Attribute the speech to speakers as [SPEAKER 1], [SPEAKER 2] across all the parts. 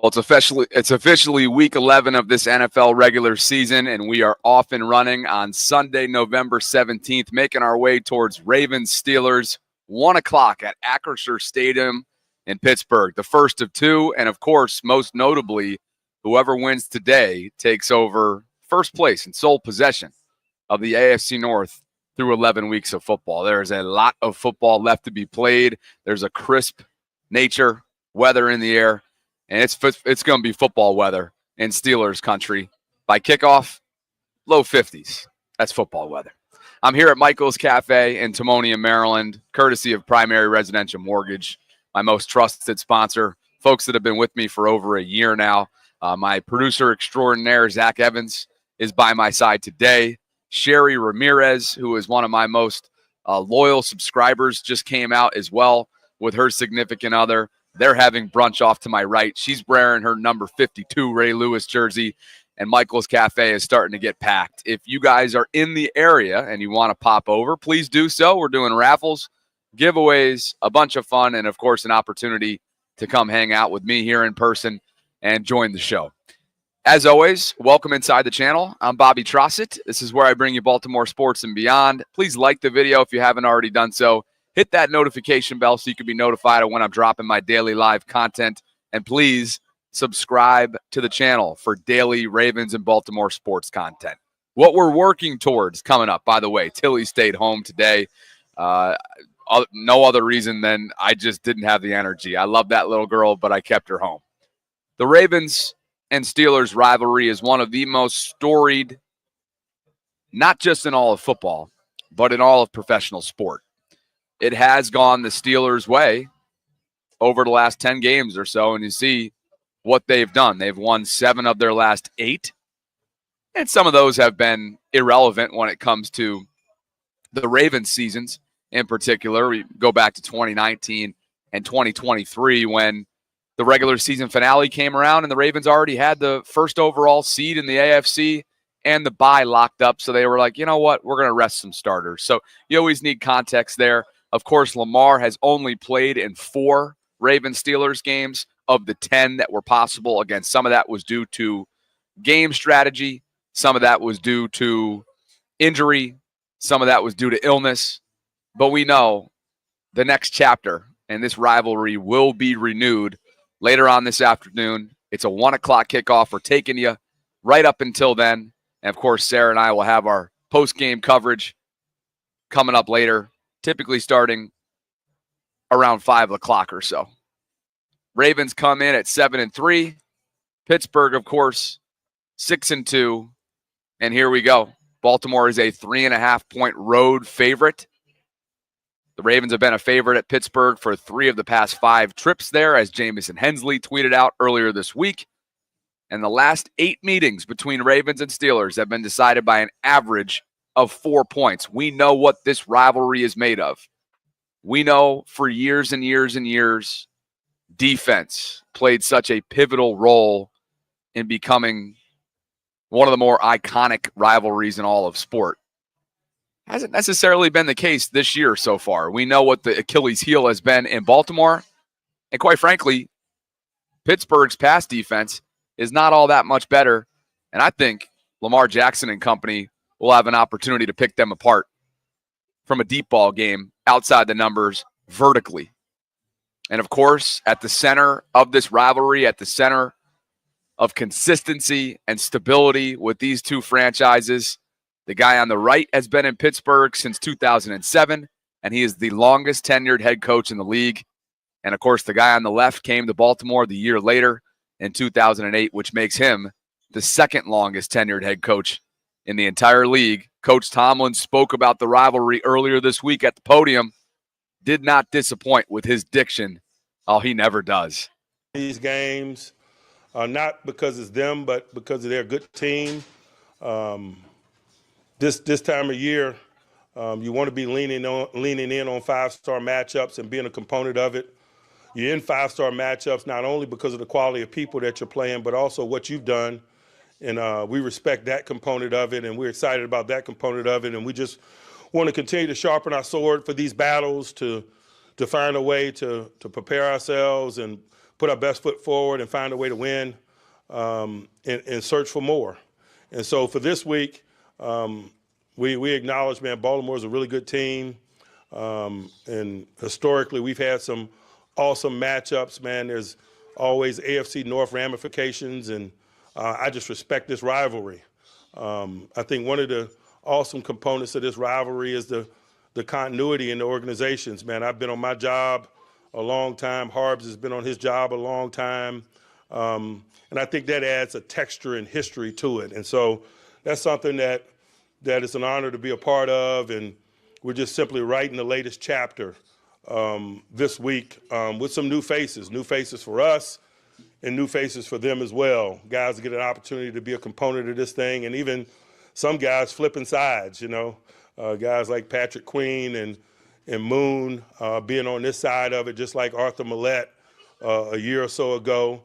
[SPEAKER 1] It's officially week 11 of this NFL regular season, and we are off and running on Sunday, November 17th, making our way towards Ravens-Steelers, 1 o'clock at Acrisure Stadium in Pittsburgh, the first of two. And, of course, most notably, whoever wins today takes over first place and sole possession of the AFC North through 11 weeks of football. There is a lot of football left to be played. There's a crisp nature, weather in the air. And it's going to be football weather in Steelers country. By kickoff, low 50s. That's football weather. I'm here at Michael's Cafe in Timonium, Maryland, courtesy of Primary Residential Mortgage, my most trusted sponsor, folks that have been with me for over a year now. My producer extraordinaire, Zach Evans, is by my side today. Sherry Ramirez, who is one of my most loyal subscribers, just came out as well with her significant other. They're having brunch off to my right. She's wearing her number 52 Ray Lewis jersey, and Michael's Cafe is starting to get packed. If you guys are in the area and you want to pop over, please do so. We're doing raffles, giveaways, a bunch of fun, and, of course, an opportunity to come hang out with me here in person and join the show. As always, welcome inside the channel. I'm Bobby Trosset. This is where I bring you Baltimore sports and beyond. Please like the video if you haven't already done so. Hit that notification bell so you can be notified of when I'm dropping my daily live content. And please subscribe to the channel for daily Ravens and Baltimore sports content. What we're working towards coming up, by the way, Tilly stayed home today. No other reason than I just didn't have the energy. I love that little girl, but I kept her home. The Ravens and Steelers rivalry is one of the most storied, not just in all of football, but in all of professional sport. It has gone the Steelers' way over the last 10 games or so, and you see what they've done. They've won 7 of their last 8, and some of those have been irrelevant when it comes to the Ravens seasons in particular. We go back to 2019 and 2023 when the regular season finale came around and the Ravens already had the first overall seed in the AFC and the bye locked up, so they were like, you know what, we're going to rest some starters. So you always need context there. Of course, Lamar has only played in 4 Ravens-Steelers games of the 10 that were possible. Again, some of that was due to game strategy. Some of that was due to injury. Some of that was due to illness. But we know the next chapter and this rivalry will be renewed later on this afternoon. It's a 1 o'clock kickoff. We're taking you right up until then. And, of course, Sarah and I will have our post-game coverage coming up later, typically starting around 5 o'clock or so. Ravens come in at 7-3. Pittsburgh, of course, 6-2. And here we go. Baltimore is a 3.5-point road favorite. The Ravens have been a favorite at Pittsburgh for 3 of the past 5 trips there, as Jamison Hensley tweeted out earlier this week. And the last 8 meetings between Ravens and Steelers have been decided by an average of 4 points. We know what this rivalry is made of. We know for years and years and years, defense played such a pivotal role in becoming one of the more iconic rivalries in all of sport. Hasn't necessarily been the case this year so far. We know what the Achilles heel has been in Baltimore. And quite frankly, Pittsburgh's pass defense is not all that much better. And I think Lamar Jackson and company will have an opportunity to pick them apart from a deep ball game outside the numbers vertically. And, of course, at the center of this rivalry, at the center of consistency and stability with these two franchises, the guy on the right has been in Pittsburgh since 2007, and he is the longest tenured head coach in the league. And, of course, the guy on the left came to Baltimore the year later in 2008, which makes him the second longest tenured head coach in the entire league. Coach Tomlin spoke about the rivalry earlier this week at the podium. Did not disappoint with his diction. Oh, he never does.
[SPEAKER 2] These games, not because it's them, but because they're a good team. This time of year, you want to be leaning in on 5-star matchups and being a component of it. You're in 5-star matchups not only because of the quality of people that you're playing, but also what you've done. And we respect that component of it, and we're excited about that component of it. And we just want to continue to sharpen our sword for these battles, to find a way to prepare ourselves and put our best foot forward and find a way to win, and search for more. And so for this week, we acknowledge, man, Baltimore is a really good team. And historically, we've had some awesome matchups, man. There's always AFC North ramifications, and I just respect this rivalry. I think one of the awesome components of this rivalry is the continuity in the organizations, man. I've been on my job a long time. Harbs has been on his job a long time. And I think that adds a texture and history to it. And so that's something that is an honor to be a part of. And we're just simply writing the latest chapter this week with some new faces for us and new faces for them as well. Guys get an opportunity to be a component of this thing, and even some guys flipping sides, guys like Patrick Queen and Moon being on this side of it, just like Arthur Millette a year or so ago,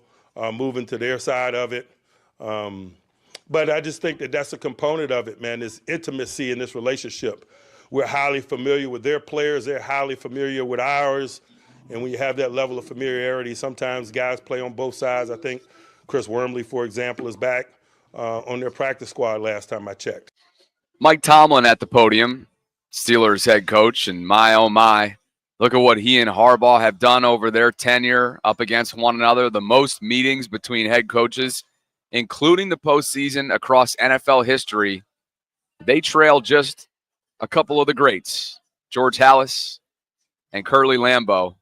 [SPEAKER 2] moving to their side of it. But I just think that that's a component of it, man, this intimacy in this relationship. We're highly familiar with their players. They're highly familiar with ours. And when you have that level of familiarity, sometimes guys play on both sides. I think Chris Wormley, for example, is back on their practice squad last time I checked.
[SPEAKER 1] Mike Tomlin at the podium, Steelers head coach, and my, oh my, look at what he and Harbaugh have done over their tenure up against one another. The most meetings between head coaches, including the postseason across NFL history. They trail just a couple of the greats, George Halas and Curly Lambeau,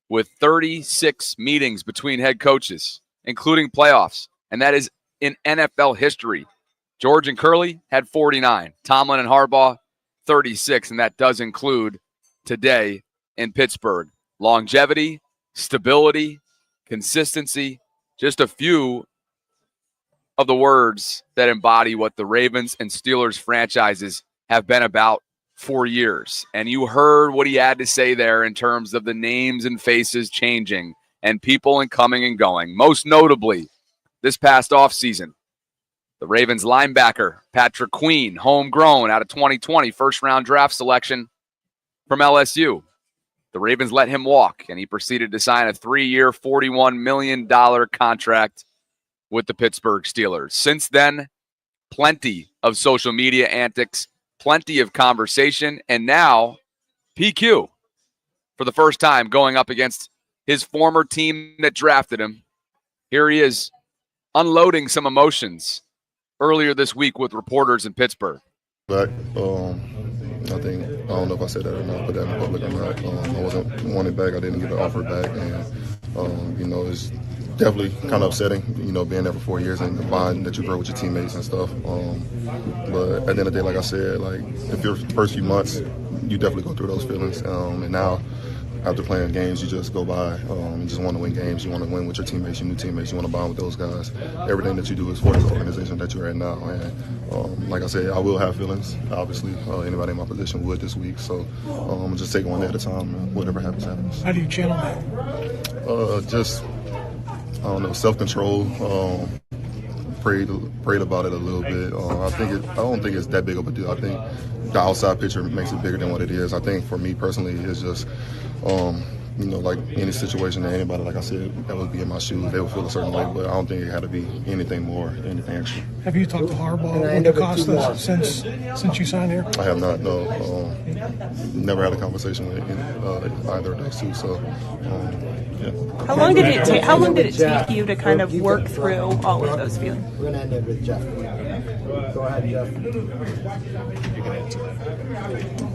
[SPEAKER 1] with 36 meetings between head coaches, including playoffs. And that is in NFL history. George and Curly had 49. Tomlin and Harbaugh, 36. And that does include today in Pittsburgh. Longevity, stability, consistency, just a few of the words that embody what the Ravens and Steelers franchises have been about for years. And you heard what he had to say there in terms of the names and faces changing and people and coming and going. Most notably, this past offseason, the Ravens linebacker, Patrick Queen, homegrown out of 2020, first-round draft selection from LSU. The Ravens let him walk, and he proceeded to sign a 3-year, $41 million contract with the Pittsburgh Steelers. Since then, plenty of social media antics, plenty of conversation, and now PQ for the first time going up against his former team that drafted him. Here he is unloading some emotions earlier this week with reporters in Pittsburgh.
[SPEAKER 3] Back, I don't know if I said that or not, put that in the public or not. I wasn't wanted back. I didn't get the offer back, and it's definitely kind of upsetting, being there for 4 years and the bond that you grow with your teammates and stuff. But at the end of the day, like I said, if your first few months, you definitely go through those feelings. And now, after playing games, you just go by. You just want to win games. You want to win with your teammates, your new teammates. You want to bond with those guys. Everything that you do is for the organization that you're in now. And like I said, I will have feelings. Obviously, anybody in my position would this week. So I'm just taking one day at a time. And whatever happens, happens.
[SPEAKER 4] How do you channel that?
[SPEAKER 3] I don't know, self-control. Prayed about it a little bit. I don't think it's that big of a deal. I think the outside picture makes it bigger than what it is. I think for me personally, it's just, like any situation that anybody, like I said, that would be in my shoes, they would feel a certain way. But I don't think it had to be anything more, anything extra.
[SPEAKER 4] Have you talked to Harbaugh or Costa since you signed here?
[SPEAKER 3] I have not. No. Never had a conversation with either of those two. So. Yeah.
[SPEAKER 5] How long did it take you to kind of work through all of those feelings?
[SPEAKER 6] We're gonna end it with Jeff. Go ahead, Jeff.
[SPEAKER 3] You can answer that.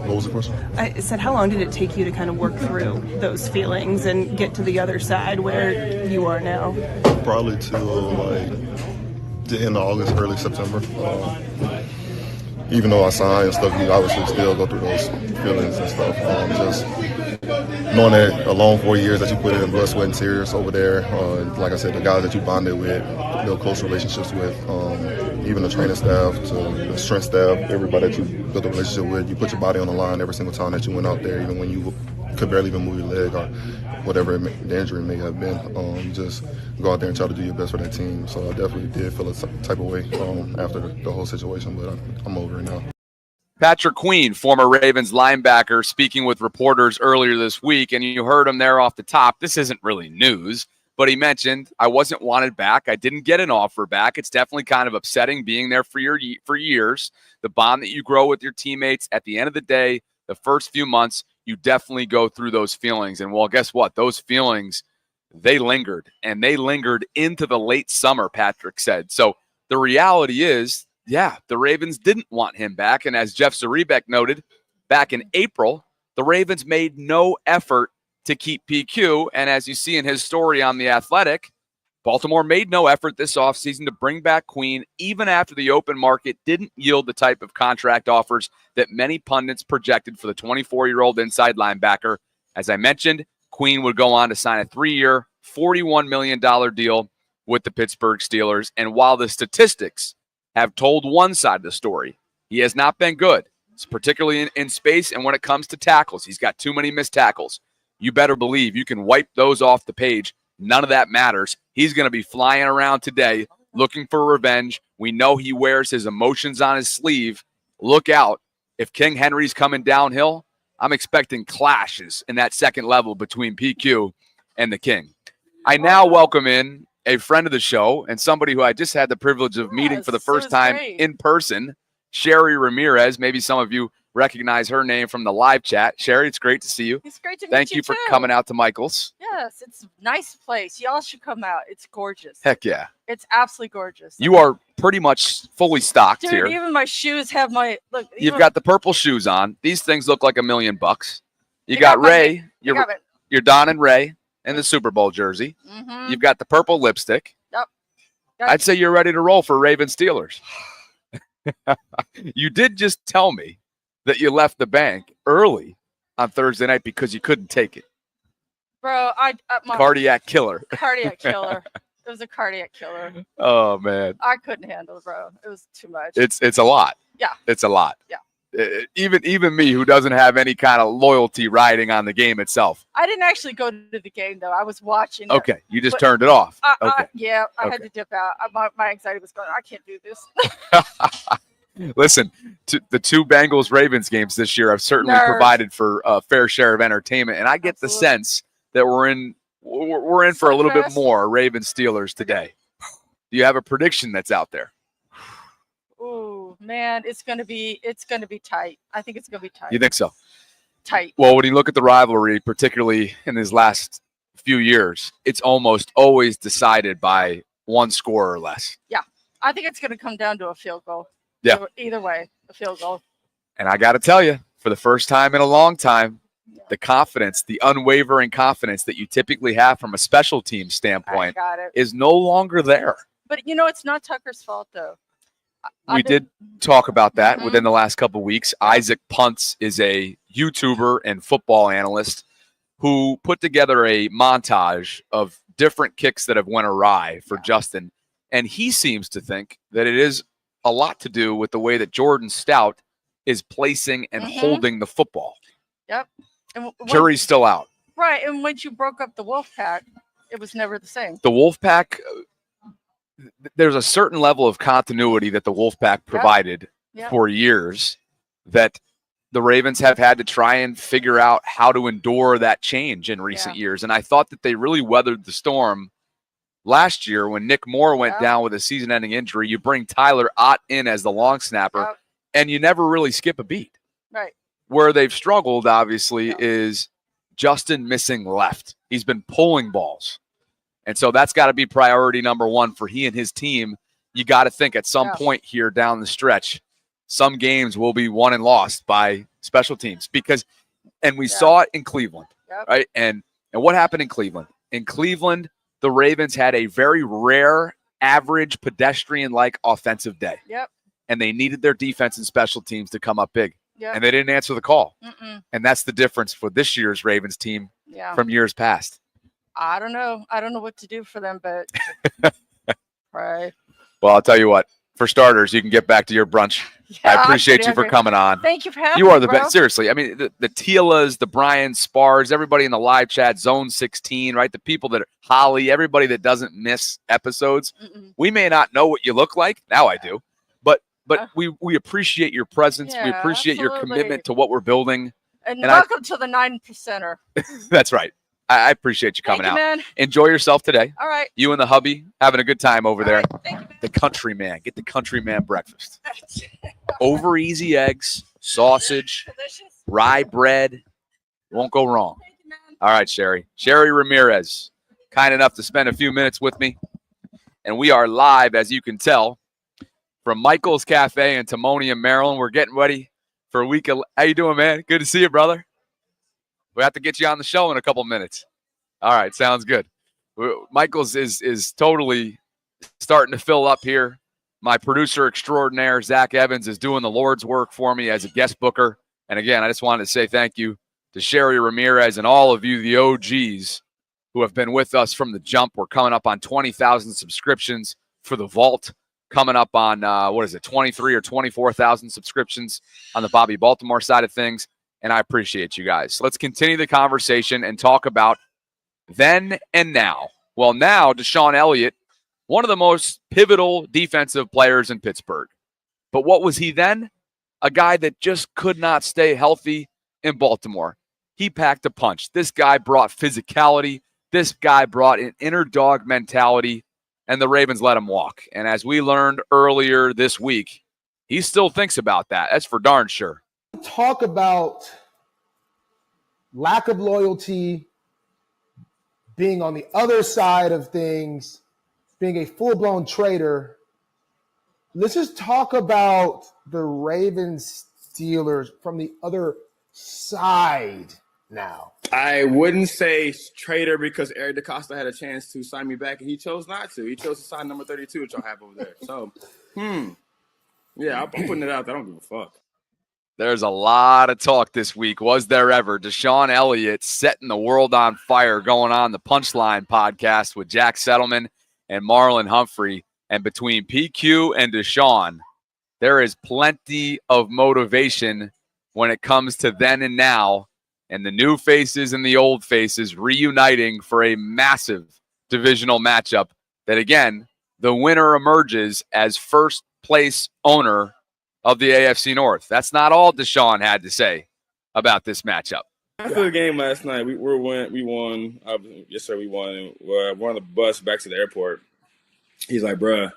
[SPEAKER 3] What was the question?
[SPEAKER 5] I said, how long did it take you to kind of work through those feelings and get to the other side where you are now?
[SPEAKER 3] Probably till the end of August, early September. Even though I signed and stuff, you obviously still go through those feelings and stuff. Just knowing that a long 4 years that you put in blood, sweat, and tears over there, like I said, the guys that you bonded with, build close relationships with, even the training staff to the strength staff, everybody that you built a relationship with, you put your body on the line every single time that you went out there, even when you could barely even move your leg or whatever the injury may have been. You just go out there and try to do your best for that team. So I definitely did feel a type of way after the whole situation, but I'm over it now.
[SPEAKER 1] Patrick Queen, former Ravens linebacker, speaking with reporters earlier this week, and you heard him there off the top. This isn't really news. But he mentioned, I wasn't wanted back. I didn't get an offer back. It's definitely kind of upsetting being there for years. The bond that you grow with your teammates, at the end of the day, the first few months, you definitely go through those feelings. And, well, guess what? Those feelings, they lingered. And they lingered into the late summer, Patrick said. So the reality is, yeah, the Ravens didn't want him back. And as Jeff Zrebiec noted, back in April, the Ravens made no effort to keep PQ. And as you see in his story on The Athletic, Baltimore made no effort this offseason to bring back Queen, even after the open market didn't yield the type of contract offers that many pundits projected for the 24-year-old inside linebacker. As I mentioned, Queen would go on to sign a 3-year, $41 million deal with the Pittsburgh Steelers. And while the statistics have told one side of the story, he has not been good, particularly in space and when it comes to tackles. He's got too many missed tackles. You better believe you can wipe those off the page. None of that matters. He's going to be flying around today looking for revenge. We know he wears his emotions on his sleeve. Look out. If King Henry's coming downhill, I'm expecting clashes in that second level between PQ and the King. I now welcome in a friend of the show and somebody who I just had the privilege of meeting for the first time in person, Sherry Ramirez. Maybe some of you recognize her name from the live chat. Sherry, it's great to see you.
[SPEAKER 7] It's great to meet you.
[SPEAKER 1] Thank you for coming out to Michael's.
[SPEAKER 7] Yes, it's a nice place. Y'all should come out. It's gorgeous.
[SPEAKER 1] Heck yeah.
[SPEAKER 7] It's absolutely gorgeous.
[SPEAKER 1] You are pretty much fully stocked here.
[SPEAKER 7] Dude, even my shoes have my look.
[SPEAKER 1] You've got the purple shoes on. These things look like $1 million. You got Ray, you're Don and Ray in the Super Bowl jersey.
[SPEAKER 7] Mm-hmm.
[SPEAKER 1] You've got the purple lipstick.
[SPEAKER 7] Yep.
[SPEAKER 1] I'd say you're ready to roll for Ravens Steelers. You did just tell me that you left the bank early on Thursday night because you couldn't take it.
[SPEAKER 7] Bro,
[SPEAKER 1] cardiac killer.
[SPEAKER 7] Cardiac killer. It was a cardiac killer.
[SPEAKER 1] Oh man,
[SPEAKER 7] I couldn't handle it, bro. It was too much.
[SPEAKER 1] It's a lot.
[SPEAKER 7] Yeah,
[SPEAKER 1] it's a lot.
[SPEAKER 7] Yeah.
[SPEAKER 1] Even me, who doesn't have any kind of loyalty riding on the game itself.
[SPEAKER 7] I didn't actually go to the game though. I was watching.
[SPEAKER 1] Okay, you just turned it off. Okay.
[SPEAKER 7] I had to dip out. My anxiety was going. I can't do this.
[SPEAKER 1] Listen, the two Bengals-Ravens games this year have certainly provided for a fair share of entertainment, and I get the sense that we're in for a little bit more Ravens-Steelers today. Do you have a prediction that's out there?
[SPEAKER 7] Oh man, it's gonna be tight. I think it's gonna be tight.
[SPEAKER 1] You think so?
[SPEAKER 7] Tight.
[SPEAKER 1] Well, when you look at the rivalry, particularly in these last few years, it's almost always decided by one score or less.
[SPEAKER 7] Yeah, I think it's gonna come down to a field goal.
[SPEAKER 1] Yeah.
[SPEAKER 7] Either way, a field goal.
[SPEAKER 1] And I got to tell you, for the first time in a long time, the confidence, the unwavering confidence that you typically have from a special team standpoint is no longer there.
[SPEAKER 7] But, it's not Tucker's fault, though.
[SPEAKER 1] We did talk about that within the last couple of weeks. Isaac Punts is a YouTuber and football analyst who put together a montage of different kicks that have went awry for Justin. And he seems to think that it is a lot to do with the way that Jordan Stout is placing and holding the football.
[SPEAKER 7] Yep. And
[SPEAKER 1] Jury's still out.
[SPEAKER 7] Right. And once you broke up the Wolfpack, it was never the same.
[SPEAKER 1] The Wolfpack, there's a certain level of continuity that the Wolfpack provided for years that the Ravens have had to try and figure out how to endure that change in recent years. And I thought that they really weathered the storm last year when Nick Moore went down with a season-ending injury. You bring Tyler Ott in as the long snapper, and you never really skip a beat.
[SPEAKER 7] Right.
[SPEAKER 1] Where they've struggled, obviously, is Justin missing left. He's been pulling balls. And so that's got to be priority number one for he and his team. You got to think at some point here down the stretch, some games will be won and lost by special teams. And we saw it in Cleveland, right? And what happened in Cleveland? In Cleveland, the Ravens had a very rare, average, pedestrian-like offensive day.
[SPEAKER 7] Yep.
[SPEAKER 1] And they needed their defense and special teams to come up big.
[SPEAKER 7] Yep.
[SPEAKER 1] And they didn't answer the call. And that's the difference for this year's Ravens team from years past.
[SPEAKER 7] I don't know. I don't know what to do for them, but right.
[SPEAKER 1] Well, I'll tell you what. For starters, you can get back to your brunch. I appreciate you for coming on.
[SPEAKER 7] Thank you for having me.
[SPEAKER 1] You are the best. Seriously. I mean, the Tielas, the Brian Spars, everybody in the live chat, Zone 16, right? The people that are Holly, everybody that doesn't miss episodes. We may not know what you look like. Now I do. But we appreciate your presence. We appreciate your commitment to what we're building.
[SPEAKER 7] And welcome to the 9%er.
[SPEAKER 1] That's right. I appreciate you coming
[SPEAKER 7] Thank you,
[SPEAKER 1] out.
[SPEAKER 7] man.
[SPEAKER 1] Enjoy yourself today.
[SPEAKER 7] All right.
[SPEAKER 1] You and the hubby having a good time over
[SPEAKER 7] All
[SPEAKER 1] there.
[SPEAKER 7] right. Thank you, man.
[SPEAKER 1] The countryman. Get the countryman breakfast. Over easy eggs, sausage,
[SPEAKER 7] Delicious.
[SPEAKER 1] rye bread. Won't go wrong.
[SPEAKER 7] Thank you, man.
[SPEAKER 1] All right, Sherry. Sherry Ramirez, kind enough to spend a few minutes with me. And we are live, as you can tell, from Michael's Cafe in Timonium, Maryland. We're getting ready for a week. How you doing, man? Good to see you, brother. We have to get you on the show in a couple minutes. All right, sounds good. Michael's is totally starting to fill up here. My producer extraordinaire, Zach Evans, is doing the Lord's work for me as a guest booker. And again, I just wanted to say thank you to Sherry Ramirez and all of you, the OGs, who have been with us from the jump. We're coming up on 20,000 subscriptions for the Vault. Coming up on, 23 or 24,000 subscriptions on the Bobby Baltimore side of things. And I appreciate you guys. So let's continue the conversation and talk about then and now. Well, now, Deshaun Elliott, one of the most pivotal defensive players in Pittsburgh. But what was he then? A guy that just could not stay healthy in Baltimore. He packed a punch. This guy brought physicality. This guy brought an inner dog mentality, and the Ravens let him walk. And as we learned earlier this week, he still thinks about that. That's for darn sure.
[SPEAKER 6] Talk about lack of loyalty, being on the other side of things, being a full-blown traitor. Let's just talk about the Ravens Steelers from the other side now.
[SPEAKER 8] I wouldn't say traitor because Eric DaCosta had a chance to sign me back and he chose not to. He chose to sign number 32, which y'all have over there. So, yeah, I'm putting it out there. I don't give a fuck.
[SPEAKER 1] There's a lot of talk this week. Was there ever? Deshaun Elliott setting the world on fire going on the Punchline podcast with Jack Settleman and Marlon Humphrey. And between PQ and Deshaun, there is plenty of motivation when it comes to then and now, and the new faces and the old faces reuniting for a massive divisional matchup that, again, the winner emerges as first place owner of the AFC North. That's not all Deshaun had to say about this matchup.
[SPEAKER 8] After the game last night, we won. Yes, sir, we won. We're on the bus back to the airport. He's like, bruh,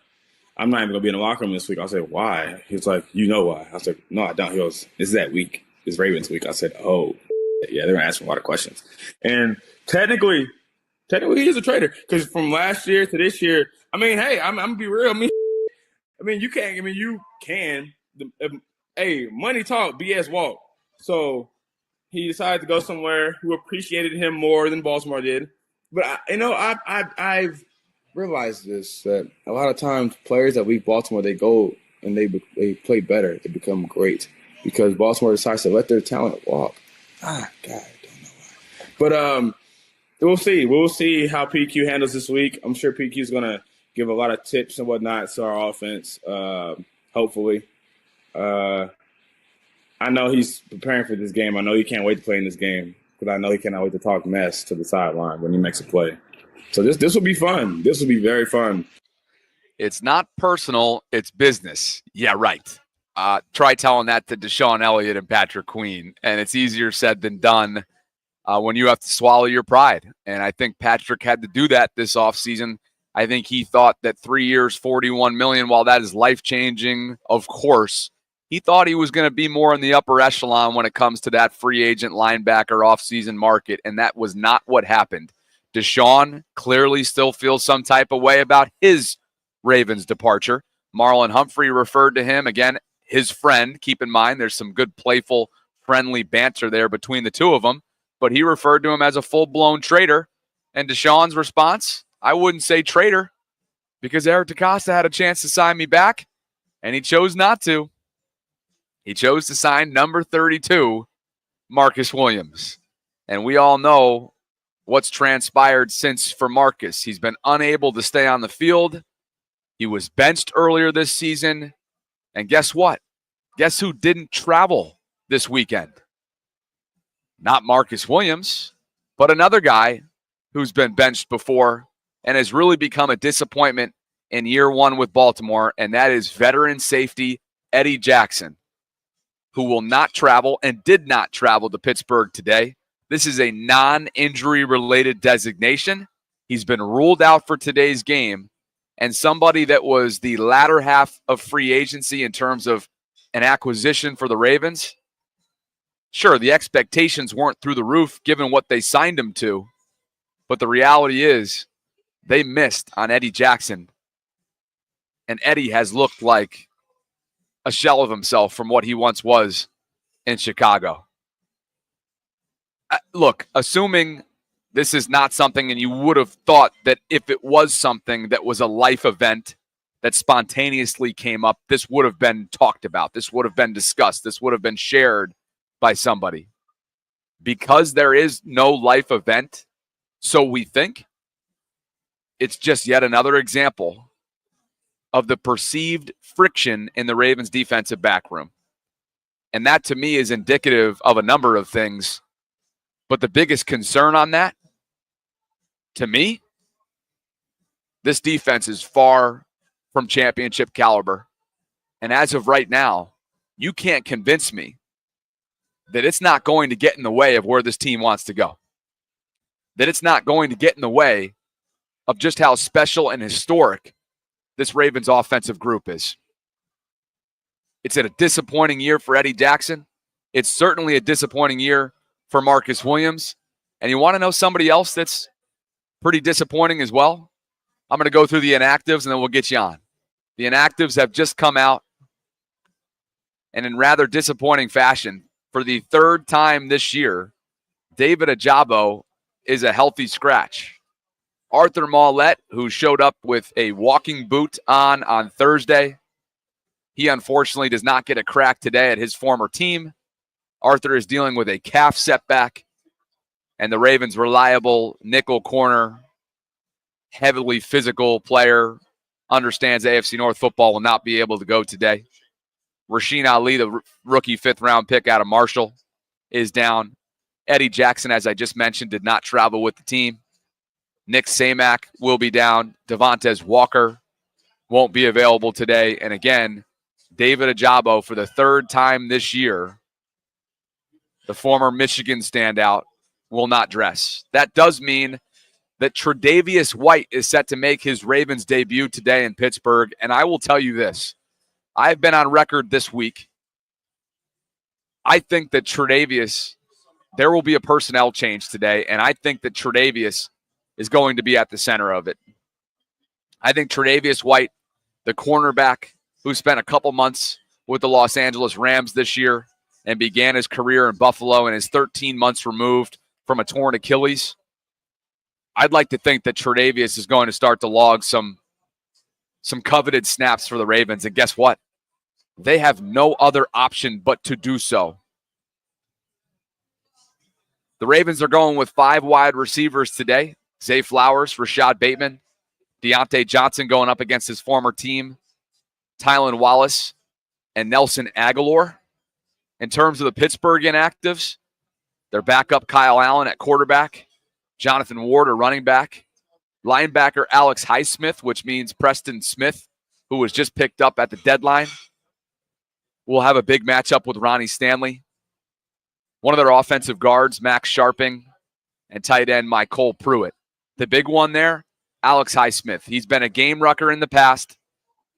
[SPEAKER 8] I'm not even going to be in the locker room this week. I said, why? He was like, you know why? I said, no, I don't. He goes, this is that week. It's Ravens week. I said, oh, yeah, they're going to ask me a lot of questions. And technically he is a traitor because from last year to this year, I mean, hey, I'm going to be real. You can. Hey, money talk, BS walk. So he decided to go somewhere who appreciated him more than Baltimore did. But I've realized this, that a lot of times players that leave Baltimore, they go and they play better. They become great because Baltimore decides to let their talent walk. God, I don't know why. But we'll see. We'll see how PQ handles this week. I'm sure PQ is going to give a lot of tips and whatnot to our offense, hopefully. I know he's preparing for this game. I know he can't wait to play in this game because I know he cannot wait to talk mess to the sideline when he makes a play. So this will be fun. This will be very fun.
[SPEAKER 1] It's not personal. It's business. Yeah, right. Try telling that to Deshaun Elliott and Patrick Queen, and it's easier said than done when you have to swallow your pride. And I think Patrick had to do that this offseason. I think he thought that 3 years, $41 million, while that is life-changing, of course, he thought he was going to be more in the upper echelon when it comes to that free agent linebacker offseason market, and that was not what happened. Deshaun clearly still feels some type of way about his Ravens departure. Marlon Humphrey referred to him, again, his friend. Keep in mind, there's some good, playful, friendly banter there between the two of them, but he referred to him as a full-blown traitor. And Deshaun's response, I wouldn't say traitor because Eric DaCosta had a chance to sign me back, and he chose not to. He chose to sign number 32, Marcus Williams. And we all know what's transpired since for Marcus. He's been unable to stay on the field. He was benched earlier this season. And guess what? Guess who didn't travel this weekend? Not Marcus Williams, but another guy who's been benched before and has really become a disappointment in year one with Baltimore, and that is veteran safety Eddie Jackson, who will not travel and did not travel to Pittsburgh today. This is a non-injury related designation. He's been ruled out for today's game. And somebody that was the latter half of free agency in terms of an acquisition for the Ravens. Sure, the expectations weren't through the roof given what they signed him to. But the reality is they missed on Eddie Jackson. And Eddie has looked like a shell of himself from what he once was in Chicago. Look, assuming this is not something, and you would have thought that if it was something that was a life event that spontaneously came up, this would have been talked about. This would have been discussed. This would have been shared by somebody. Because there is no life event, so we think, it's just yet another example of the perceived friction in the Ravens defensive back room. And that to me is indicative of a number of things. But the biggest concern on that, to me, this defense is far from championship caliber. And as of right now, you can't convince me that it's not going to get in the way of where this team wants to go. That it's not going to get in the way of just how special and historic this Ravens offensive group is. It's a disappointing year for Eddie Jackson. It's certainly a disappointing year for Marcus Williams. And you want to know somebody else that's pretty disappointing as well? I'm going to go through the inactives and then we'll get you on. The inactives have just come out, and in rather disappointing fashion, for the third time this year, David Ajabo is a healthy scratch. Arthur Maulette, who showed up with a walking boot on Thursday, he unfortunately does not get a crack today at his former team. Arthur is dealing with a calf setback, and the Ravens' reliable nickel corner, heavily physical player, understands AFC North football, will not be able to go today. Rasheen Ali, the rookie fifth-round pick out of Marshall, is down. Eddie Jackson, as I just mentioned, did not travel with the team. Nick Samak will be down. Devontae Walker won't be available today. And again, David Ajabo, for the third time this year, the former Michigan standout, will not dress. That does mean that Tre'Davious White is set to make his Ravens debut today in Pittsburgh. And I will tell you this. I've been on record this week. I think that Tre'Davious, there will be a personnel change today, and I think that Tre'Davious is going to be at the center of it. I think Tre'Davious White, the cornerback who spent a couple months with the Los Angeles Rams this year and began his career in Buffalo and is 13 months removed from a torn Achilles, I'd like to think that Tre'Davious is going to start to log some coveted snaps for the Ravens. And guess what? They have no other option but to do so. The Ravens are going with 5 wide receivers today. Zay Flowers, Rashad Bateman, Deontay Johnson going up against his former team, Tylan Wallace, and Nelson Aguilar. In terms of the Pittsburgh inactives, their backup Kyle Allen at quarterback, Jonathan Ward, a running back, linebacker Alex Highsmith, which means Preston Smith, who was just picked up at the deadline, will have a big matchup with Ronnie Stanley. One of their offensive guards, Max Sharping, and tight end Michael Pruitt. The big one there, Alex Highsmith. He's been a game rucker in the past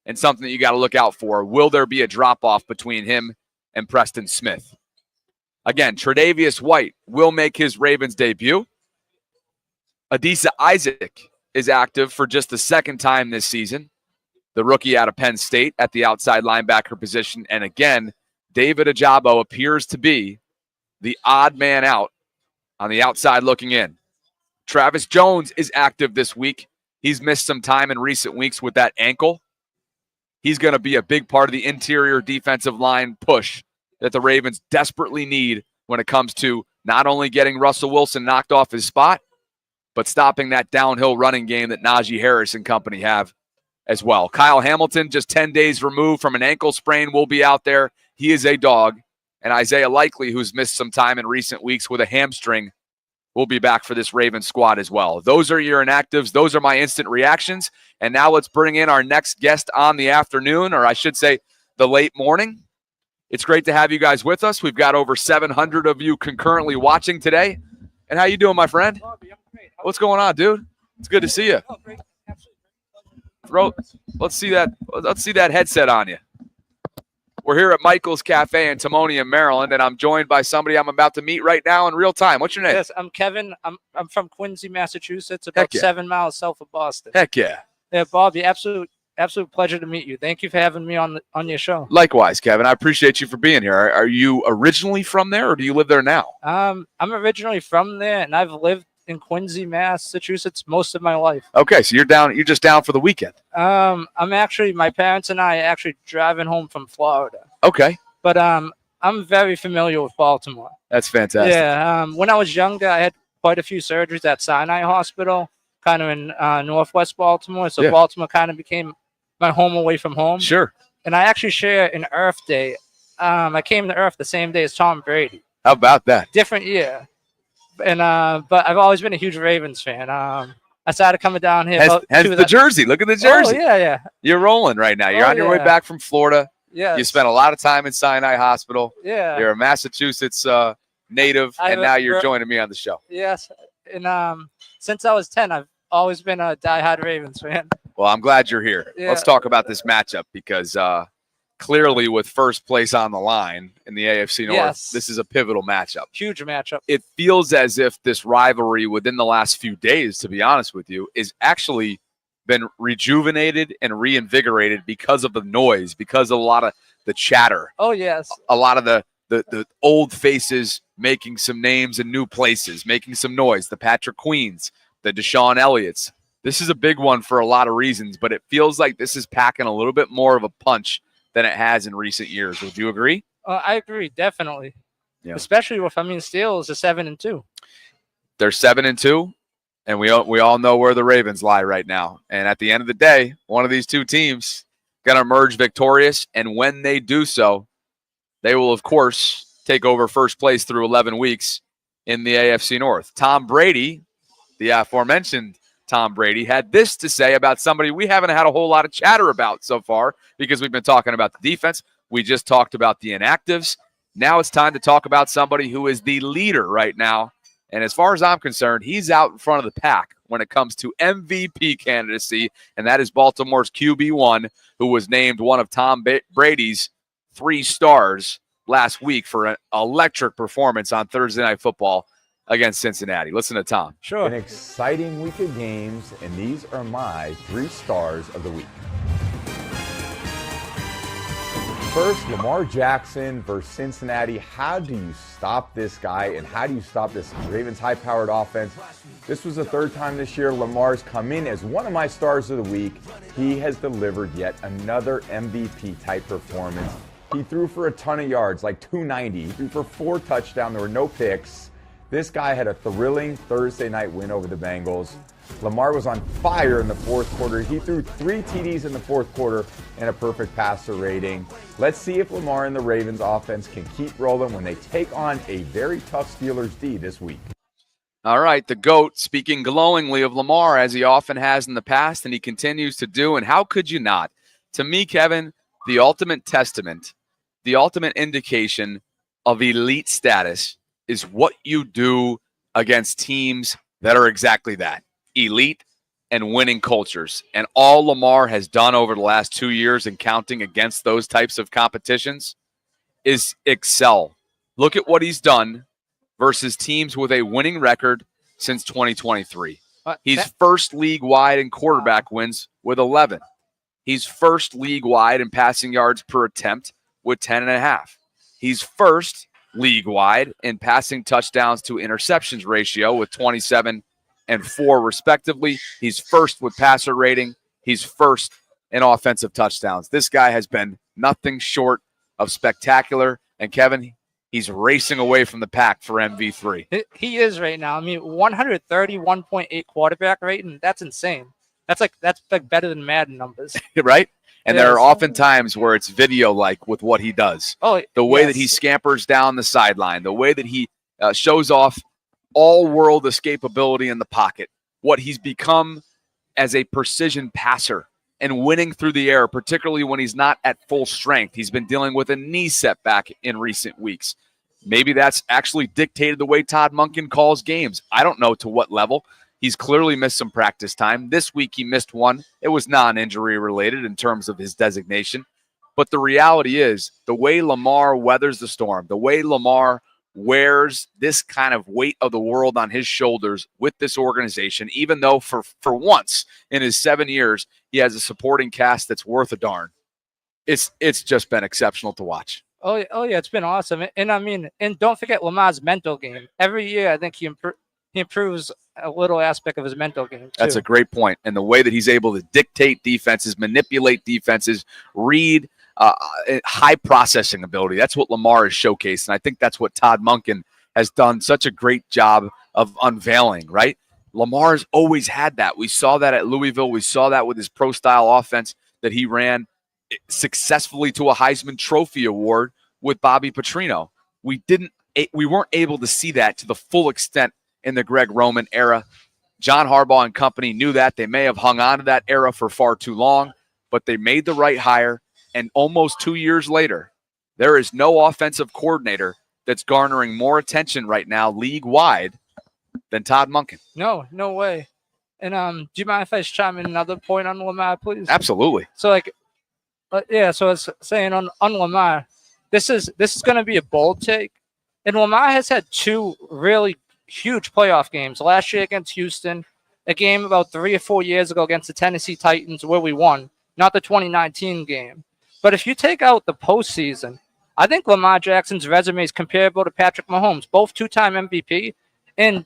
[SPEAKER 1] and something that you got to look out for. Will there be a drop-off between him and Preston Smith? Again, Tre'Davious White will make his Ravens debut. Adisa Isaac is active for just the second time this season. The rookie out of Penn State at the outside linebacker position. And again, David Ajabo appears to be the odd man out on the outside looking in. Travis Jones is active this week. He's missed some time in recent weeks with that ankle. He's going to be a big part of the interior defensive line push that the Ravens desperately need when it comes to not only getting Russell Wilson knocked off his spot, but stopping that downhill running game that Najee Harris and company have as well. Kyle Hamilton, just 10 days removed from an ankle sprain, will be out there. He is a dog. And Isaiah Likely, who's missed some time in recent weeks with a hamstring, will be back for this Ravens squad as well. Those are your inactives. Those are my instant reactions. And now let's bring in our next guest on the afternoon, or I should say the late morning. It's great to have you guys with us. We've got over 700 of you concurrently watching today. And how you doing, my friend? What's going on, dude? It's good to see you. Let's see that headset on you. We're here at Michael's Cafe in Timonium, Maryland, and I'm joined by somebody I'm about to meet right now in real time. What's your name?
[SPEAKER 9] Yes, I'm Kevin. I'm from Quincy, Massachusetts, about 7 miles south of Boston.
[SPEAKER 1] Heck yeah.
[SPEAKER 9] Yeah, Bobby, absolute pleasure to meet you. Thank you for having me on your show.
[SPEAKER 1] Likewise, Kevin. I appreciate you for being here. Are you originally from there, or do you live there now?
[SPEAKER 9] I'm originally from there, and I've lived in Quincy, Massachusetts most of my life.
[SPEAKER 1] Okay, so you're just down for the weekend.
[SPEAKER 9] My parents and I are actually driving home from Florida.
[SPEAKER 1] Okay.
[SPEAKER 9] But I'm very familiar with Baltimore.
[SPEAKER 1] That's fantastic.
[SPEAKER 9] Yeah, when I was younger, I had quite a few surgeries at Sinai Hospital, kind of in northwest Baltimore. So Baltimore kind of became my home away from home.
[SPEAKER 1] Sure.
[SPEAKER 9] And I actually share an Earth Day. I came to Earth the same day as Tom Brady.
[SPEAKER 1] How about that?
[SPEAKER 9] Different year. And but I've always been a huge Ravens fan. I started coming down here.
[SPEAKER 1] Hence the jersey. Look at the jersey.
[SPEAKER 9] Oh, yeah.
[SPEAKER 1] You're rolling right now. You're on your way back from Florida.
[SPEAKER 9] Yeah.
[SPEAKER 1] You spent a lot of time in Sinai Hospital.
[SPEAKER 9] Yeah.
[SPEAKER 1] You're a Massachusetts native, and now you're joining me on the show.
[SPEAKER 9] Yes. And since I was 10, I've always been a diehard Ravens fan.
[SPEAKER 1] Well, I'm glad you're here.
[SPEAKER 9] Yeah.
[SPEAKER 1] Let's talk about this matchup because clearly with first place on the line in the AFC North, this is a pivotal matchup.
[SPEAKER 9] Huge matchup.
[SPEAKER 1] It feels as if this rivalry within the last few days, to be honest with you, is actually been rejuvenated and reinvigorated because of the noise, because of a lot of the chatter.
[SPEAKER 9] Oh, yes.
[SPEAKER 1] A lot of the old faces making some names in new places, making some noise. The Patrick Queens, the Deshaun Elliott's. This is a big one for a lot of reasons, but it feels like this is packing a little bit more of a punch than it has in recent years. Would you agree?
[SPEAKER 9] I agree, definitely.
[SPEAKER 1] Yeah.
[SPEAKER 9] Especially with, Steelers are 7-2.
[SPEAKER 1] They're 7-2, and we all know where the Ravens lie right now. And at the end of the day, one of these two teams going to emerge victorious, and when they do so, they will, of course, take over first place through 11 weeks in the AFC North. Tom Brady, the aforementioned Tom Brady, had this to say about somebody we haven't had a whole lot of chatter about so far because we've been talking about the defense. We just talked about the inactives. Now it's time to talk about somebody who is the leader right now. And as far as I'm concerned, he's out in front of the pack when it comes to MVP candidacy, and that is Baltimore's QB1, who was named one of Tom Brady's 3 stars last week for an electric performance on Thursday Night Football against Cincinnati. Listen to Tom.
[SPEAKER 9] Sure.
[SPEAKER 10] An exciting week of games, and these are my 3 stars of the week. First, Lamar Jackson versus Cincinnati. How do you stop this guy, and how do you stop this Ravens high-powered offense? This was the 3rd time this year Lamar's come in as one of my stars of the week. He has delivered yet another MVP-type performance. He threw for a ton of yards, like 290. He threw for 4 touchdowns. There were no picks. This guy had a thrilling Thursday night win over the Bengals. Lamar was on fire in the 4th quarter. He threw 3 TDs in the 4th quarter and a perfect passer rating. Let's see if Lamar and the Ravens offense can keep rolling when they take on a very tough Steelers D this week.
[SPEAKER 1] All right, the GOAT speaking glowingly of Lamar as he often has in the past, and he continues to do, and how could you not? To me, Kevin, the ultimate testament, the ultimate indication of elite status is what you do against teams that are exactly that, elite and winning cultures. And all Lamar has done over the last 2 years and counting against those types of competitions is excel. Look at what he's done versus teams with a winning record since 2023. He's first league-wide in quarterback wins with 11. He's first league-wide in passing yards per attempt with 10.5. He's first league-wide in passing touchdowns to interceptions ratio with 27 and 4 respectively. He's first with passer rating. He's first in offensive touchdowns. This guy has been nothing short of spectacular. And Kevin, he's racing away from the pack for MV3.
[SPEAKER 9] He is right now. 131.8 quarterback rating. That's insane. That's like better than Madden numbers.
[SPEAKER 1] Right? And there are often times where it's video-like with what he does.
[SPEAKER 9] Oh,
[SPEAKER 1] the way that he scampers down the sideline, the way that he shows off all-world escapability in the pocket, what he's become as a precision passer and winning through the air, particularly when he's not at full strength. He's been dealing with a knee setback in recent weeks. Maybe that's actually dictated the way Todd Monken calls games. I don't know to what level. He's clearly missed some practice time. This week he missed one. It was non-injury related in terms of his designation. But the reality is the way Lamar weathers the storm, the way Lamar wears this kind of weight of the world on his shoulders with this organization, even though for once in his 7 years, he has a supporting cast that's worth a darn. It's just been exceptional to watch.
[SPEAKER 9] Oh yeah, it's been awesome. And I mean, and don't forget Lamar's mental game. Every year, I think he improves a little aspect of his mental game, too.
[SPEAKER 1] That's a great point. And the way that he's able to dictate defenses, manipulate defenses, read, high processing ability. That's what Lamar has showcased. And I think that's what Todd Monken has done such a great job of unveiling, right? Lamar's always had that. We saw that at Louisville. We saw that with his pro-style offense that he ran successfully to a Heisman Trophy award with Bobby Petrino. We weren't able to see that to the full extent in the Greg Roman era. John Harbaugh and company knew that. They may have hung on to that era for far too long, but they made the right hire. And almost 2 years later, there is no offensive coordinator that's garnering more attention right now league-wide than Todd Monken.
[SPEAKER 9] No way. And do you mind if I chime in another point on Lamar, please?
[SPEAKER 1] Absolutely.
[SPEAKER 9] So so it's saying on Lamar, this is going to be a bold take. And Lamar has had 2 really huge playoff games. Last year against Houston, a game about 3 or 4 years ago against the Tennessee Titans where we won, not the 2019 game. But if you take out the postseason, I think Lamar Jackson's resume is comparable to Patrick Mahomes, both 2-time MVP. And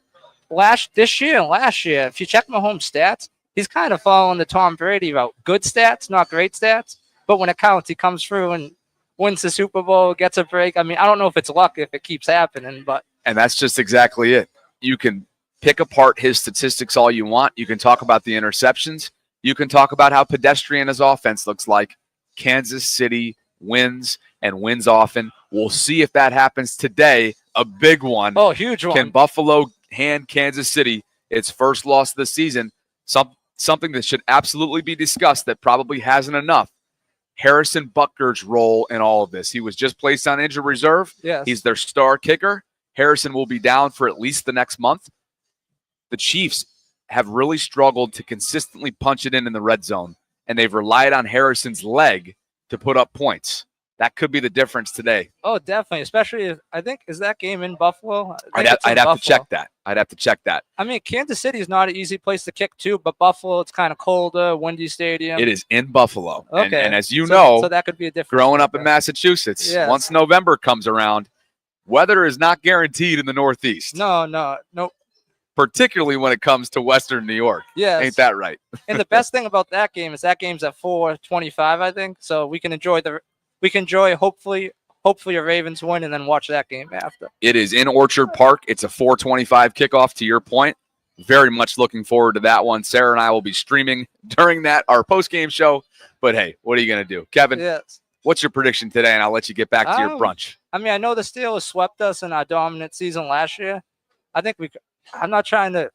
[SPEAKER 9] this year and last year, if you check Mahomes' stats, he's kind of following the Tom Brady route. Good stats, not great stats. But when it counts, he comes through and wins the Super Bowl, gets a break. I mean, I don't know if it's luck if it keeps happening, but.
[SPEAKER 1] And that's just exactly it. You can pick apart his statistics all you want. You can talk about the interceptions. You can talk about how pedestrian his offense looks like. Kansas City wins and wins often. We'll see if that happens today. A big one.
[SPEAKER 9] Oh, huge one.
[SPEAKER 1] Can Buffalo hand Kansas City its first loss of the season? Something that should absolutely be discussed that probably hasn't enough. Harrison Butker's role in all of this. He was just placed on injured reserve.
[SPEAKER 9] Yes.
[SPEAKER 1] He's their star kicker. Harrison will be down for at least the next month. The Chiefs have really struggled to consistently punch it in the red zone, and they've relied on Harrison's leg to put up points. That could be the difference today.
[SPEAKER 9] Oh, definitely. Especially if, I think, is that game in Buffalo?
[SPEAKER 1] I'd have to check that. I'd have to check that.
[SPEAKER 9] I mean, Kansas City is not an easy place to kick to, but Buffalo, it's kind of colder, windy stadium.
[SPEAKER 1] It is in Buffalo.
[SPEAKER 9] Okay.
[SPEAKER 1] And as you know,
[SPEAKER 9] so that could be a difference.
[SPEAKER 1] Growing up in Massachusetts,
[SPEAKER 9] yes.
[SPEAKER 1] Once November comes around, weather is not guaranteed in the Northeast.
[SPEAKER 9] No.
[SPEAKER 1] Particularly when it comes to Western New York.
[SPEAKER 9] Yes.
[SPEAKER 1] Ain't that right?
[SPEAKER 9] And the best thing about that game is that game's at 4:25, I think. So we can enjoy hopefully a Ravens win and then watch that game after.
[SPEAKER 1] It is in Orchard Park. It's a 4:25 kickoff, to your point. Very much looking forward to that one. Sarah and I will be streaming during our post-game show. But hey, what are you going to do? Kevin,
[SPEAKER 9] yes.
[SPEAKER 1] What's your prediction today? And I'll let you get back to your brunch.
[SPEAKER 9] I mean, I know the Steelers swept us in our dominant season last year. I'm not trying to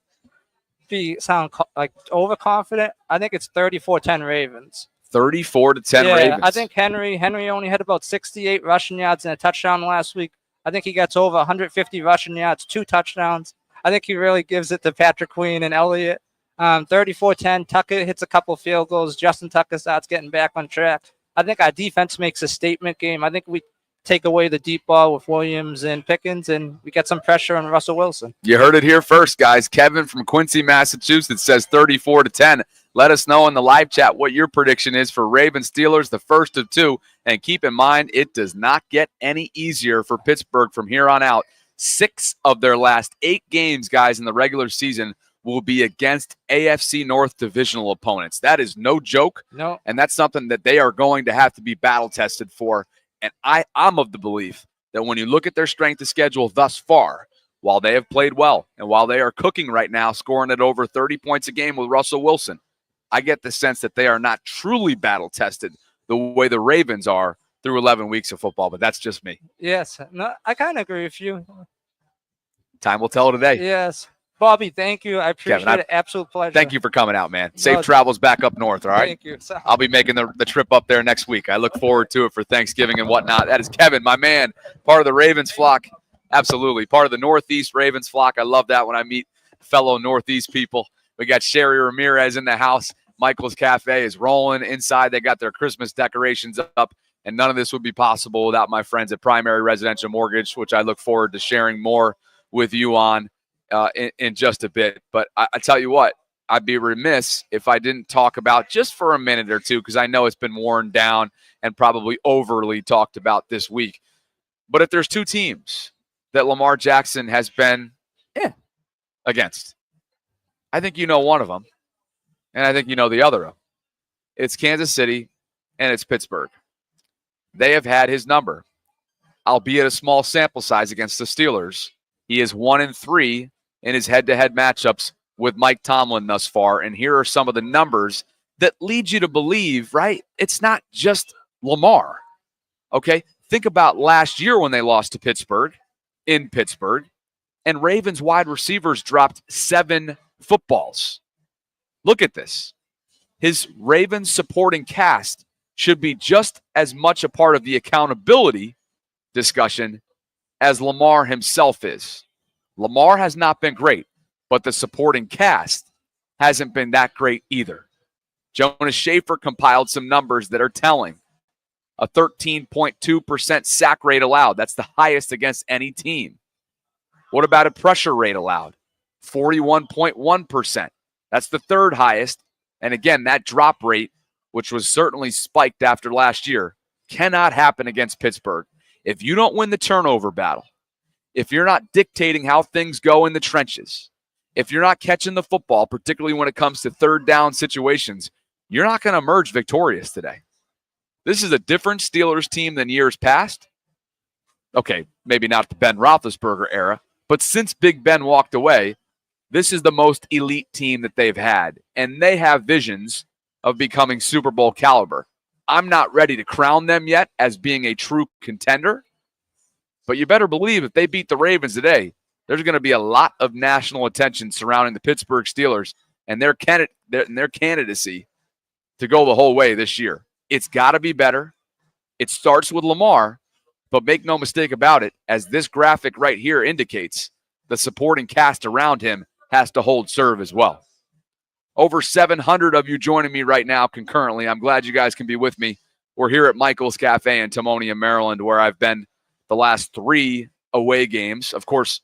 [SPEAKER 9] sound like overconfident. I think it's 34-10 Ravens.
[SPEAKER 1] 34-10 Ravens.
[SPEAKER 9] I think Henry only had about 68 rushing yards and a touchdown last week. I think he gets over 150 rushing yards, 2 touchdowns. I think he really gives it to Patrick Queen and Elliott. 34-10. Tucker hits a couple field goals. Justin Tucker starts getting back on track. I think our defense makes a statement game. I think we take away the deep ball with Williams and Pickens, and we get some pressure on Russell Wilson.
[SPEAKER 1] You heard it here first, guys. Kevin from Quincy, Massachusetts says 34-10. Let us know in the live chat what your prediction is for Ravens Steelers, the first of 2. And keep in mind, it does not get any easier for Pittsburgh from here on out. 6 of their last 8 games, guys, in the regular season will be against AFC North divisional opponents. That is no joke.
[SPEAKER 9] No.
[SPEAKER 1] And that's something that they are going to have to be battle tested for. And I'm of the belief that when you look at their strength of schedule thus far, while they have played well and while they are cooking right now, scoring at over 30 points a game with Russell Wilson, I get the sense that they are not truly battle tested the way the Ravens are through 11 weeks of football. But that's just me.
[SPEAKER 9] Yes. No, I kind of agree with you.
[SPEAKER 1] Time will tell today.
[SPEAKER 9] Yes. Bobby, thank you. I appreciate
[SPEAKER 1] Kevin,
[SPEAKER 9] it. Absolute pleasure.
[SPEAKER 1] Thank you for coming out, man. Safe travels back up north, all right?
[SPEAKER 9] Thank you.
[SPEAKER 1] I'll be making the trip up there next week. I look forward to it for Thanksgiving and whatnot. That is Kevin, my man, part of the Ravens flock. Absolutely. Part of the Northeast Ravens flock. I love that when I meet fellow Northeast people. We got Sherry Ramirez in the house. Michael's Cafe is rolling inside. They got their Christmas decorations up, and none of this would be possible without my friends at Primary Residential Mortgage, which I look forward to sharing more with you on in just a bit. But I tell you what, I'd be remiss if I didn't talk about just for a minute or two, because I know it's been worn down and probably overly talked about this week. But if there's two teams that Lamar Jackson has been against, I think you know one of them, and I think you know the other. It's Kansas City and it's Pittsburgh. They have had his number, albeit a small sample size against the Steelers. He is 1-3 in his head-to-head matchups with Mike Tomlin thus far, and here are some of the numbers that lead you to believe, right? It's not just Lamar, okay? Think about last year when they lost to Pittsburgh, in Pittsburgh, and Ravens wide receivers dropped 7 footballs. Look at this. His Ravens supporting cast should be just as much a part of the accountability discussion as Lamar himself is. Lamar has not been great, but the supporting cast hasn't been that great either. Jonas Schaefer compiled some numbers that are telling. A 13.2% sack rate allowed. That's the highest against any team. What about a pressure rate allowed? 41.1%. That's the third highest. And again, that drop rate, which was certainly spiked after last year, cannot happen against Pittsburgh. If you don't win the turnover battle, if you're not dictating how things go in the trenches, if you're not catching the football, particularly when it comes to third down situations, you're not going to emerge victorious today. This is a different Steelers team than years past. Okay, maybe not the Ben Roethlisberger era, but since Big Ben walked away, this is the most elite team that they've had, and they have visions of becoming Super Bowl caliber. I'm not ready to crown them yet as being a true contender, but you better believe if they beat the Ravens today, there's going to be a lot of national attention surrounding the Pittsburgh Steelers and their candidacy to go the whole way this year. It's got to be better. It starts with Lamar, but make no mistake about it, as this graphic right here indicates, the supporting cast around him has to hold serve as well. Over 700 of you joining me right now concurrently. I'm glad you guys can be with me. We're here at Michael's Cafe in Timonium, Maryland, where I've been the last 3 away games. Of course,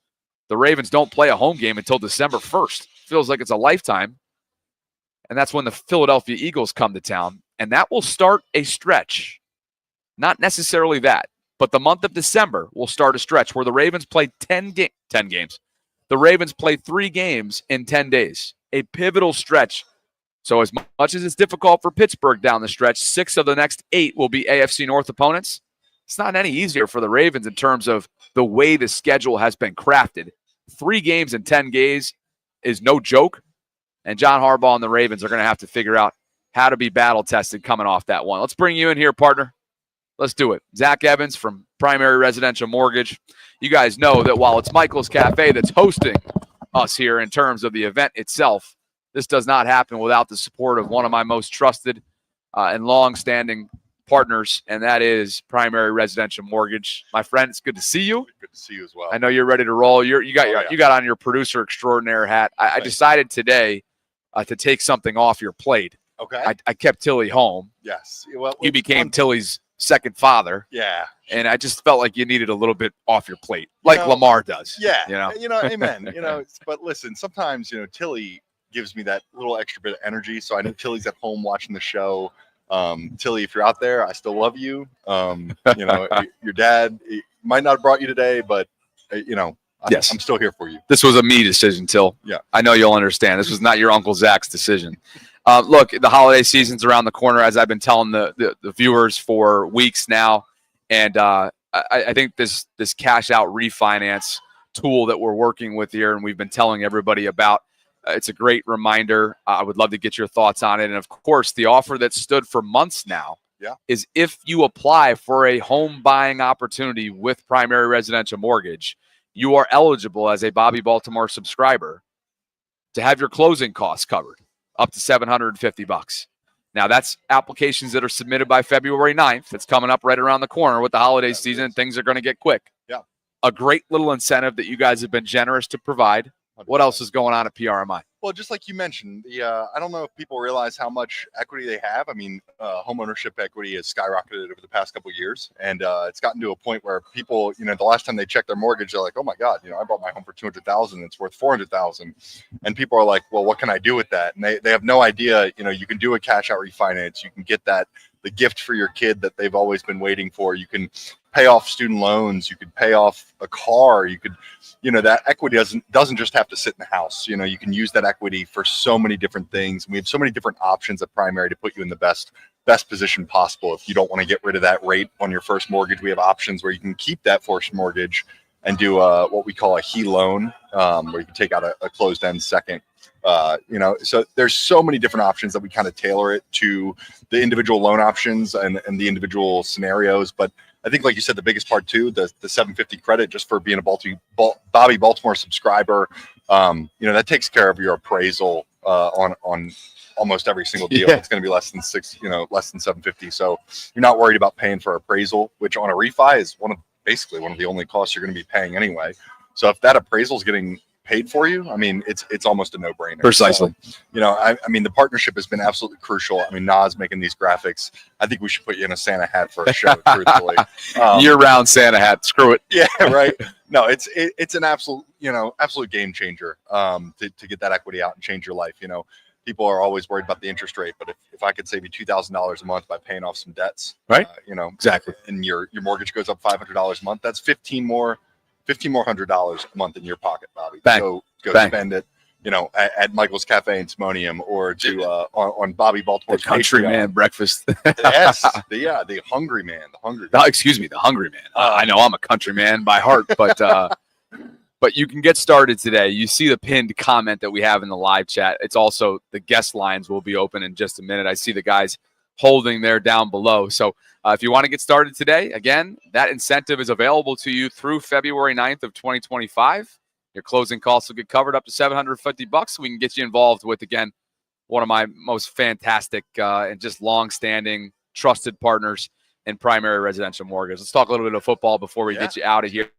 [SPEAKER 1] the Ravens don't play a home game until December 1st. Feels like it's a lifetime. And that's when the Philadelphia Eagles come to town. And that will start a stretch. Not necessarily that, but the month of December will start a stretch where the Ravens play 10 games. The Ravens play 3 games in 10 days. A pivotal stretch. So as much as it's difficult for Pittsburgh down the stretch, 6 of the next 8 will be AFC North opponents. It's not any easier for the Ravens in terms of the way the schedule has been crafted. 3 games in 10 days is no joke. And John Harbaugh and the Ravens are going to have to figure out how to be battle-tested coming off that one. Let's bring you in here, partner. Let's do it. Zach Evans from Primary Residential Mortgage. You guys know that while it's Michael's Cafe that's hosting us here in terms of the event itself, this does not happen without the support of one of my most trusted and long-standing partners, and that is Primary Residential Mortgage. My friend, it's good to see you.
[SPEAKER 11] Good to see you as well.
[SPEAKER 1] I know you're ready to roll. You got on your producer extraordinaire hat. I decided today to take something off your plate.
[SPEAKER 11] Okay.
[SPEAKER 1] I kept Tilly home.
[SPEAKER 11] Yes. Well,
[SPEAKER 1] you became Tilly's second father.
[SPEAKER 11] Yeah.
[SPEAKER 1] And I just felt like you needed a little bit off your plate, like Lamar does.
[SPEAKER 11] Yeah. Amen. But listen, sometimes, Tilly gives me that little extra bit of energy. So I know Tilly's at home watching the show. Tilly, if you're out there, I still love you. Your dad might not have brought you today, but
[SPEAKER 1] yes,
[SPEAKER 11] I'm still here for you.
[SPEAKER 1] This was a me decision, Till.
[SPEAKER 11] Yeah.
[SPEAKER 1] I know you'll understand. This was not your Uncle Zach's decision. Look, the holiday season's around the corner, as I've been telling the viewers for weeks now. And I think this cash out refinance tool that we're working with here and we've been telling everybody about, it's a great reminder. I would love to get your thoughts on it. And, of course, the offer that stood for months now is if you apply for a home buying opportunity with Primary Residential Mortgage, you are eligible as a Bobby Baltimore subscriber to have your closing costs covered up to $750. Now, that's applications that are submitted by February 9th. It's coming up right around the corner with the holiday season. Things are going to get quick.
[SPEAKER 11] Yeah.
[SPEAKER 1] a great little incentive that you guys have been generous to provide. What else is going on at PRMI?
[SPEAKER 11] Well, just like you mentioned, I don't know if people realize how much equity they have. I mean, home ownership equity has skyrocketed over the past couple of years, and it's gotten to a point where people, the last time they check their mortgage, they're like, "Oh my God, I bought my home for $200,000, it's worth $400,000," and people are like, "Well, what can I do with that?" And they have no idea. You can do a cash out refinance. You can get the gift for your kid that they've always been waiting for. You can pay off student loans. You could pay off a car. You could, that equity doesn't just have to sit in the house. You can use that equity for so many different things. We have so many different options at Primary to put you in the best position possible. If you don't want to get rid of that rate on your first mortgage, we have options where you can keep that first mortgage and do what we call a HE loan, where you can take out a closed-end second. So there's so many different options that we kind of tailor it to the individual loan options and the individual scenarios. But I think, like you said, the biggest part too, the $750 credit just for being a Bobby Baltimore subscriber, that takes care of your appraisal on almost every single deal. It's going to be less than $750. So you're not worried about paying for appraisal, which on a refi is basically one of the only costs you're going to be paying anyway. So if that appraisal is getting paid for you, I mean, it's almost a no-brainer.
[SPEAKER 1] Precisely.
[SPEAKER 11] So, I mean, the partnership has been absolutely crucial. I mean, Nas making these graphics. I think we should put you in a Santa hat for a show, truthfully.
[SPEAKER 1] Year-round Santa hat. Screw it.
[SPEAKER 11] Yeah, right. No, it's an absolute game changer to get that equity out and change your life. People are always worried about the interest rate, but if I could save you $2,000 a month by paying off some debts,
[SPEAKER 1] right?
[SPEAKER 11] Exactly, and your mortgage goes up $500 a month. That's $15 more $100 a month in your pocket, Bobby.
[SPEAKER 1] Bang.
[SPEAKER 11] Go
[SPEAKER 1] Bang.
[SPEAKER 11] spend it, at Michael's Cafe and Timonium, or to on Bobby Baltimore's
[SPEAKER 1] the country
[SPEAKER 11] Patreon.
[SPEAKER 1] Man breakfast.
[SPEAKER 11] Yes, the hungry man, the hungry.
[SPEAKER 1] No, excuse me, the hungry man. I know I'm a country man by heart, but you can get started today. You see the pinned comment that we have in the live chat. It's also the guest lines will be open in just a minute. I see the guys holding there down below. So if you want to get started today, again, that incentive is available to you through February 9th of 2025. Your closing costs will get covered up to $750. We can get you involved with, again, one of my most fantastic and just long-standing trusted partners in Primary Residential Mortgage. Let's talk a little bit of football before we get you out of here.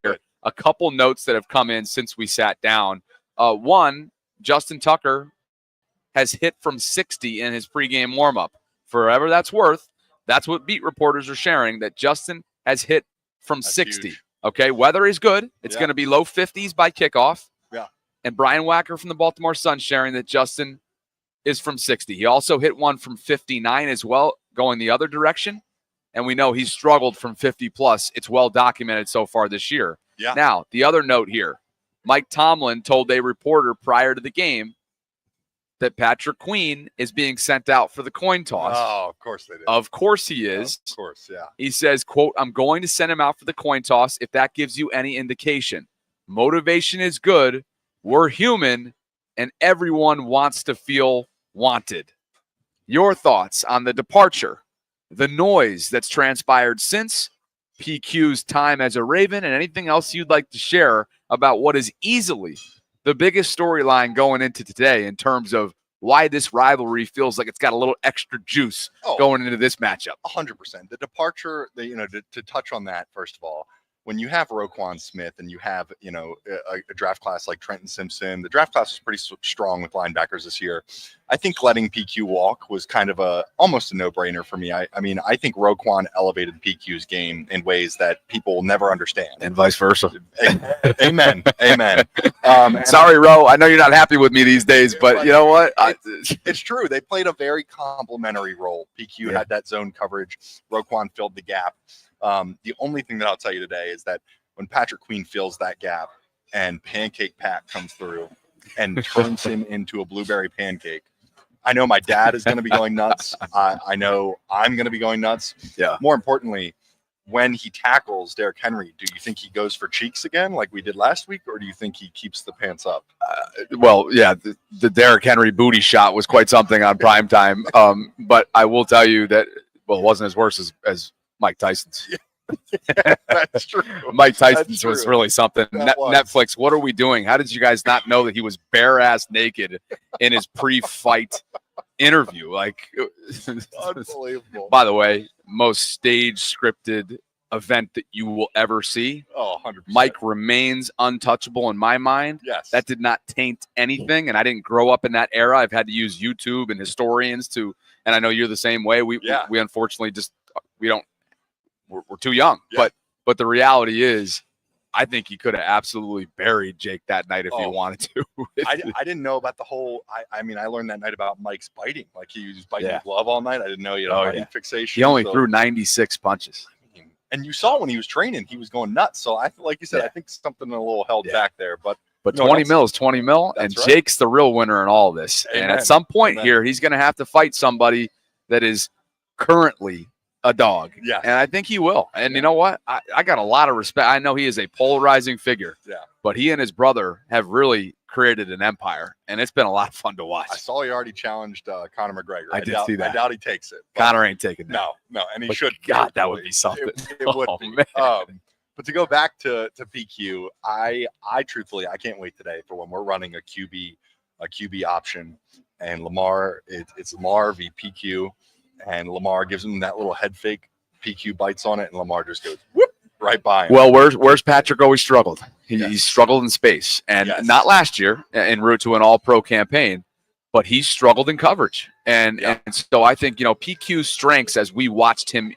[SPEAKER 1] A couple notes that have come in since we sat down. One, Justin Tucker has hit from 60 in his pregame warm-up. Forever that's worth, that's what beat reporters are sharing, that Justin has hit from 60. Huge. Okay, weather is good. It's going to be low 50s by kickoff.
[SPEAKER 11] Yeah.
[SPEAKER 1] And Brian Wacker from the Baltimore Sun sharing that Justin is from 60. He also hit one from 59 as well, going the other direction. And we know he's struggled from 50+. It's well documented so far this year.
[SPEAKER 11] Yeah.
[SPEAKER 1] Now, the other note here, Mike Tomlin told a reporter prior to the game that Patrick Queen is being sent out for the coin toss.
[SPEAKER 11] Oh, of course they did.
[SPEAKER 1] Of course he is.
[SPEAKER 11] Of course, yeah.
[SPEAKER 1] He says, quote, "I'm going to send him out for the coin toss if that gives you any indication. Motivation is good. We're human, and everyone wants to feel wanted." Your thoughts on the departure, the noise that's transpired since PQ's time as a Raven, and anything else you'd like to share about what is easily the biggest storyline going into today in terms of why this rivalry feels like it's got a little extra juice going into this matchup.
[SPEAKER 11] 100%. The departure, to touch on that, first of all, when you have Roquan Smith and you have, a draft class like Trenton Simpson, the draft class was pretty strong with linebackers this year. I think letting PQ walk was kind of almost a no-brainer for me. I mean, I think Roquan elevated PQ's game in ways that people will never understand.
[SPEAKER 1] And vice versa.
[SPEAKER 11] Amen. Amen.
[SPEAKER 1] Sorry, Ro. I know you're not happy with me these days, but you know what?
[SPEAKER 11] It's true. They played a very complementary role. PQ had that zone coverage. Roquan filled the gap. The only thing that I'll tell you today is that when Patrick Queen fills that gap and Pancake Pat comes through and turns him into a blueberry pancake, I know my dad is going to be going nuts. I know I'm going to be going nuts.
[SPEAKER 1] Yeah.
[SPEAKER 11] More importantly, when he tackles Derrick Henry, do you think he goes for cheeks again like we did last week, or do you think he keeps the pants up?
[SPEAKER 1] Well, yeah, the Derrick Henry booty shot was quite something on primetime. But I will tell you that, well, it wasn't as worse as Mike Tyson's.
[SPEAKER 11] Yeah, that's true.
[SPEAKER 1] Mike Tyson's was really something. Netflix, what are we doing? How did you guys not know that he was bare-ass naked in his pre-fight interview? Like,
[SPEAKER 11] unbelievable.
[SPEAKER 1] By the way, most stage-scripted event that you will ever see.
[SPEAKER 11] Oh, 100%.
[SPEAKER 1] Mike remains untouchable in my mind.
[SPEAKER 11] Yes.
[SPEAKER 1] That did not taint anything, and I didn't grow up in that era. I've had to use YouTube and historians to, and I know you're the same way. We unfortunately just we're too young.
[SPEAKER 11] Yeah.
[SPEAKER 1] But the reality is, I think he could have absolutely buried Jake that night if he wanted to.
[SPEAKER 11] I didn't know about the whole. I mean, I learned that night about Mike's biting. Like he was biting the glove all night. I didn't know he had a biting fixation.
[SPEAKER 1] He only threw 96 punches.
[SPEAKER 11] And you saw when he was training, he was going nuts. So like you said, I think something a little held back there. But
[SPEAKER 1] 20 mil is 20 mil, and
[SPEAKER 11] right.
[SPEAKER 1] Jake's the real winner in all this.
[SPEAKER 11] Amen.
[SPEAKER 1] And at some point here, he's going to have to fight somebody that is currently a dog.
[SPEAKER 11] Yeah.
[SPEAKER 1] And I think he will. And you know what? I got a lot of respect. I know he is a polarizing figure.
[SPEAKER 11] Yeah.
[SPEAKER 1] But he and his brother have really created an empire, and it's been a lot of fun to watch.
[SPEAKER 11] I saw he already challenged Conor McGregor.
[SPEAKER 1] I did see that.
[SPEAKER 11] I doubt he takes it.
[SPEAKER 1] Connor ain't taking that.
[SPEAKER 11] No, and he
[SPEAKER 1] But
[SPEAKER 11] should.
[SPEAKER 1] God, that would be something.
[SPEAKER 11] It would be.
[SPEAKER 1] Man.
[SPEAKER 11] But to go back to PQ, I truthfully, I can't wait today for when we're running a QB option, and Lamar, it's Lamar v PQ, and Lamar gives him that little head fake. PQ bites on it, and Lamar just goes whoop right by him.
[SPEAKER 1] Well, where's Patrick always struggled? He struggled in space, and not last year en route to an All-Pro campaign, but he struggled in coverage. And so I think, PQ's strengths, as we watched him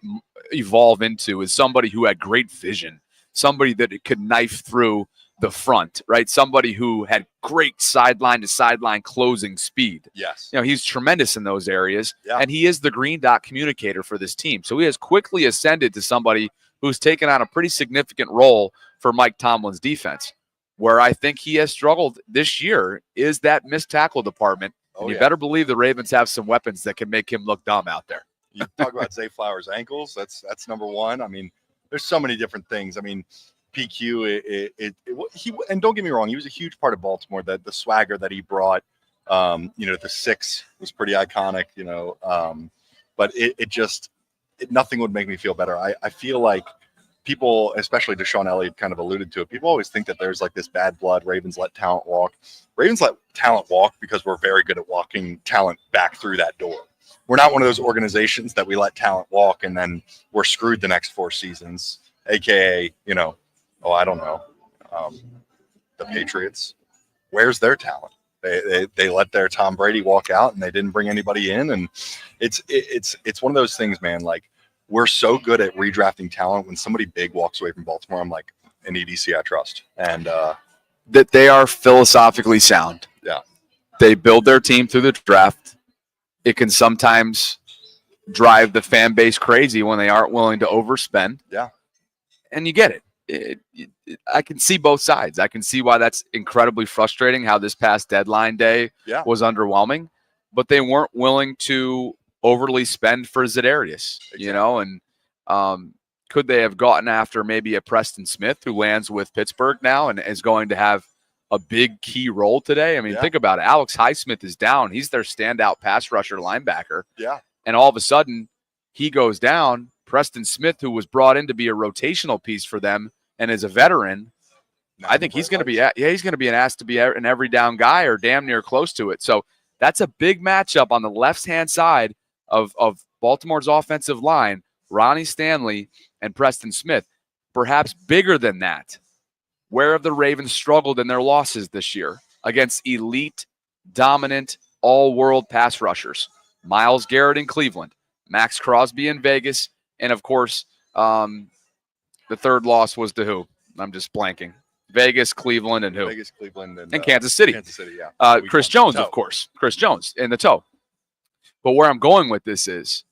[SPEAKER 1] evolve into, is somebody who had great vision, somebody that could knife through the front, right? Somebody who had great sideline to sideline closing speed.
[SPEAKER 11] Yes.
[SPEAKER 1] He's tremendous in those areas,
[SPEAKER 11] Yeah.
[SPEAKER 1] and he is the green dot communicator for this team. So he has quickly ascended to somebody who's taken on a pretty significant role for Mike Tomlin's defense. Where I think he has struggled this year is that missed tackle department. And you better believe the Ravens have some weapons that can make him look dumb out there.
[SPEAKER 11] You talk about Zay Flowers' ankles. That's number one. I mean, there's so many different things. I mean, PQ, he and don't get me wrong, he was a huge part of Baltimore. The swagger that he brought, the 6 was pretty iconic. But nothing would make me feel better. I feel like people, especially Deshaun Elliott, kind of alluded to it. People always think that there's like this bad blood. Ravens let talent walk. Ravens let talent walk because we're very good at walking talent back through that door. We're not one of those organizations that we let talent walk and then we're screwed the next 4 seasons. AKA, I don't know, the Patriots. Where's their talent? They let their Tom Brady walk out and they didn't bring anybody in. And it's one of those things, man. Like, we're so good at redrafting talent. When somebody big walks away from Baltimore, I'm like, an EDC I trust. And
[SPEAKER 1] that they are philosophically sound.
[SPEAKER 11] Yeah.
[SPEAKER 1] They build their team through the draft. It can sometimes drive the fan base crazy when they aren't willing to overspend.
[SPEAKER 11] Yeah.
[SPEAKER 1] And you get it. I can see both sides. I can see why that's incredibly frustrating, how this past deadline day was underwhelming, but they weren't willing to overly spend for Za'Darius, and could they have gotten after maybe a Preston Smith who lands with Pittsburgh now and is going to have a big key role today? I mean, think about it. Alex Highsmith is down. He's their standout pass rusher linebacker.
[SPEAKER 11] Yeah.
[SPEAKER 1] And all of a sudden he goes down. Preston Smith, who was brought in to be a rotational piece for them and is a veteran, I think he's going to be he's going to be asked to be an every down guy or damn near close to it. So that's a big matchup on the left-hand side of Baltimore's offensive line, Ronnie Stanley and Preston Smith. Perhaps bigger than that, where have the Ravens struggled in their losses this year against elite, dominant, all-world pass rushers? Myles Garrett in Cleveland, Max Crosby in Vegas, and, of course, the third loss was to who? I'm just blanking. Vegas, Cleveland, and who?
[SPEAKER 11] Vegas, Cleveland, and
[SPEAKER 1] Kansas City.
[SPEAKER 11] Kansas City, yeah.
[SPEAKER 1] Chris Jones, of course. Chris Jones in the toe. But where I'm going with this is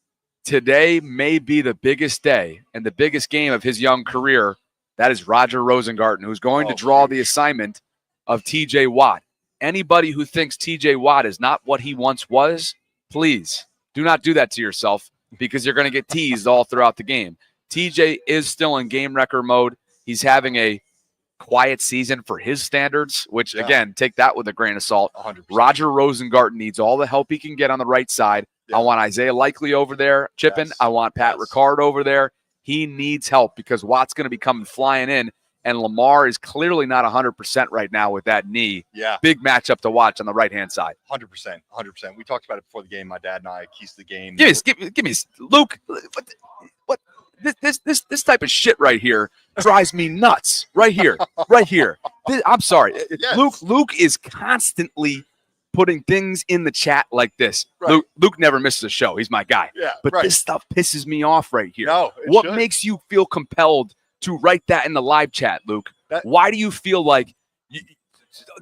[SPEAKER 1] today may be the biggest day and the biggest game of his young career. That is Roger Rosengarten, who's going to draw the assignment of TJ Watt. Anybody who thinks TJ Watt is not what he once was, please do not do that to yourself, because you're going to get teased all throughout the game. TJ is still in game wrecker mode. He's having a quiet season for his standards, which, again, take that with a grain of salt.
[SPEAKER 11] 100%.
[SPEAKER 1] Roger Rosengarten needs all the help he can get on the right side. I want Isaiah Likely over there chipping. I want Pat Ricard over there. He needs help because Watt's going to be coming flying in, and Lamar is clearly not 100% right now with that knee.
[SPEAKER 11] Yeah.
[SPEAKER 1] Big matchup to watch on the right-hand side.
[SPEAKER 11] 100%. We talked about it before the game. My dad and I, keys to the game.
[SPEAKER 1] Give me Luke. What? this type of shit right here drives me nuts. Right here. I'm sorry.
[SPEAKER 11] Yes.
[SPEAKER 1] Luke is constantly putting things in the chat like this.
[SPEAKER 11] Right.
[SPEAKER 1] Luke never misses a show. He's my guy.
[SPEAKER 11] Yeah,
[SPEAKER 1] but
[SPEAKER 11] right.
[SPEAKER 1] this stuff pisses me off right here.
[SPEAKER 11] No,
[SPEAKER 1] what
[SPEAKER 11] should.
[SPEAKER 1] makes you feel compelled to write that in the live chat, Luke? Why do you feel like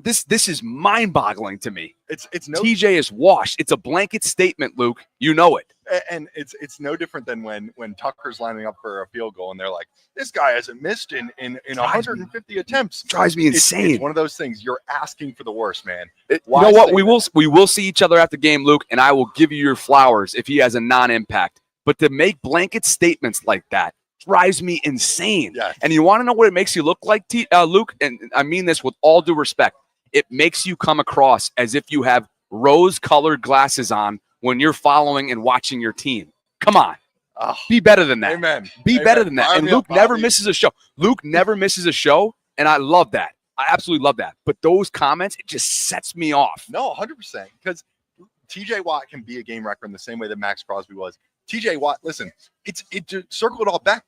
[SPEAKER 1] this is mind-boggling to me?
[SPEAKER 11] It's
[SPEAKER 1] TJ is washed. It's a blanket statement, Luke. You know it.
[SPEAKER 11] And it's no different than when Tucker's lining up for a field goal and they're like, this guy hasn't missed in 150 attempts.
[SPEAKER 1] Drives me insane.
[SPEAKER 11] It's one of those things. You're asking for the worst, man.
[SPEAKER 1] You know what? We will see each other after the game, Luke, and I will give you your flowers if he has a non-impact. But to make blanket statements like that drives me insane.
[SPEAKER 11] Yes.
[SPEAKER 1] And you want to know what it makes you look like, Luke? And I mean this with all due respect. It makes you come across as if you have rose-colored glasses on when you're following and watching your team. Come on. Be better than that.
[SPEAKER 11] Amen.
[SPEAKER 1] Be
[SPEAKER 11] Amen.
[SPEAKER 1] better than that.
[SPEAKER 11] Fire
[SPEAKER 1] And
[SPEAKER 11] me
[SPEAKER 1] Luke
[SPEAKER 11] up,
[SPEAKER 1] never
[SPEAKER 11] Bobby.
[SPEAKER 1] misses a show. Luke never misses a show, and I love that. I absolutely love that. But those comments, it just sets me off.
[SPEAKER 11] No, 100%. Because TJ Watt can be a game wrecker in the same way that Max Crosby was. TJ Watt, listen, to circle it all back,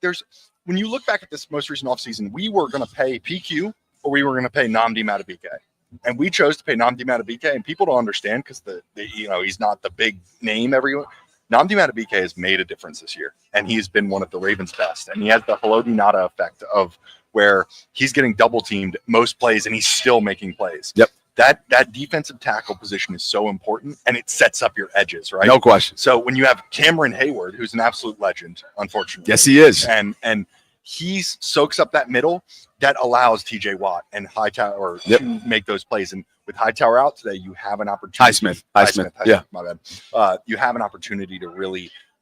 [SPEAKER 11] when you look back at this most recent offseason, we were going to pay PQ or we were going to pay Nnamdi Madubuike. And we chose to pay Nnamdi Madubuike, and people don't understand because he's not the big name everyone. Nnamdi Madubuike has made a difference this year, and he's been one of the Ravens' best. And he has the Haloti Ngata effect of where he's getting double teamed most plays, and he's still making plays.
[SPEAKER 1] Yep.
[SPEAKER 11] That defensive tackle position is so important, and it sets up your edges, right?
[SPEAKER 1] No question.
[SPEAKER 11] So when you have Cameron Hayward, who's an absolute legend, unfortunately.
[SPEAKER 1] Yes, he is.
[SPEAKER 11] And he soaks up that middle that allows TJ Watt and Hightower to make those plays. And with Hightower out today, you have an opportunity.
[SPEAKER 1] Highsmith. Yeah.
[SPEAKER 11] My bad. You have an opportunity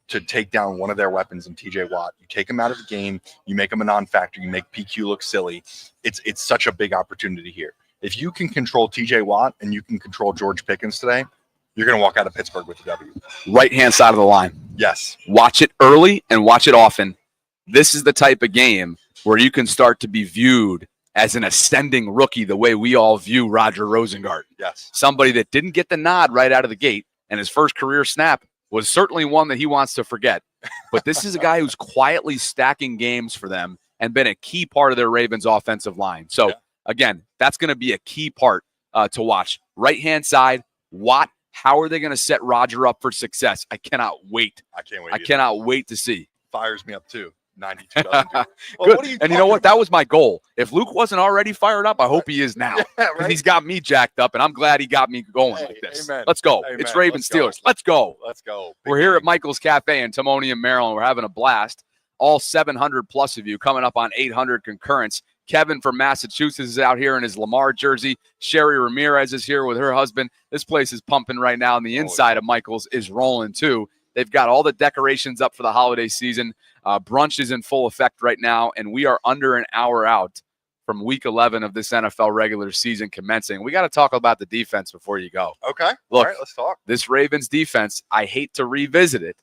[SPEAKER 11] to take down one of their weapons in TJ Watt. You take him out of the game. You make him a non-factor. You make PQ look silly. It's such a big opportunity here. If you can control TJ Watt and you can control George Pickens today, you're going to walk out of Pittsburgh with a W.
[SPEAKER 1] Right-hand side of the line.
[SPEAKER 11] Yes.
[SPEAKER 1] Watch it early and watch it often. This is the type of game where you can start to be viewed as an ascending rookie the way we all view Roger Rosengart.
[SPEAKER 11] Yes.
[SPEAKER 1] Somebody that didn't get the nod right out of the gate, and his first career snap was certainly one that he wants to forget. But this is a guy who's quietly stacking games for them and been a key part of their Ravens offensive line. So, again, that's going to be a key part to watch. Right-hand side, Watt, how are they going to set Roger up for success? I cannot wait.
[SPEAKER 11] I can't wait.
[SPEAKER 1] I cannot wait to see.
[SPEAKER 11] Fires me up, too. 92 doesn't do.
[SPEAKER 1] Good. And you know what? That was my goal. If Luke wasn't already fired up, I hope he is now. Because he's got me jacked up, and I'm glad he got me going like this.
[SPEAKER 11] Amen.
[SPEAKER 1] Let's go.
[SPEAKER 11] Amen.
[SPEAKER 1] It's Ravens Steelers.
[SPEAKER 11] Let's
[SPEAKER 1] go.
[SPEAKER 11] Let's go.
[SPEAKER 1] We're here at Michael's Cafe in Timonium, Maryland. We're having a blast. All 700 plus of you coming up on 800 concurrents. Kevin from Massachusetts is out here in his Lamar jersey. Sherry Ramirez is here with her husband. This place is pumping right now, and the inside of Michael's is rolling too. They've got all the decorations up for the holiday season. Brunch is in full effect right now, and we are under an hour out from week 11 of this NFL regular season commencing. We got to talk about the defense before you go.
[SPEAKER 11] Okay.
[SPEAKER 1] Look,
[SPEAKER 11] all right, let's talk.
[SPEAKER 1] This Ravens defense, I hate to revisit it,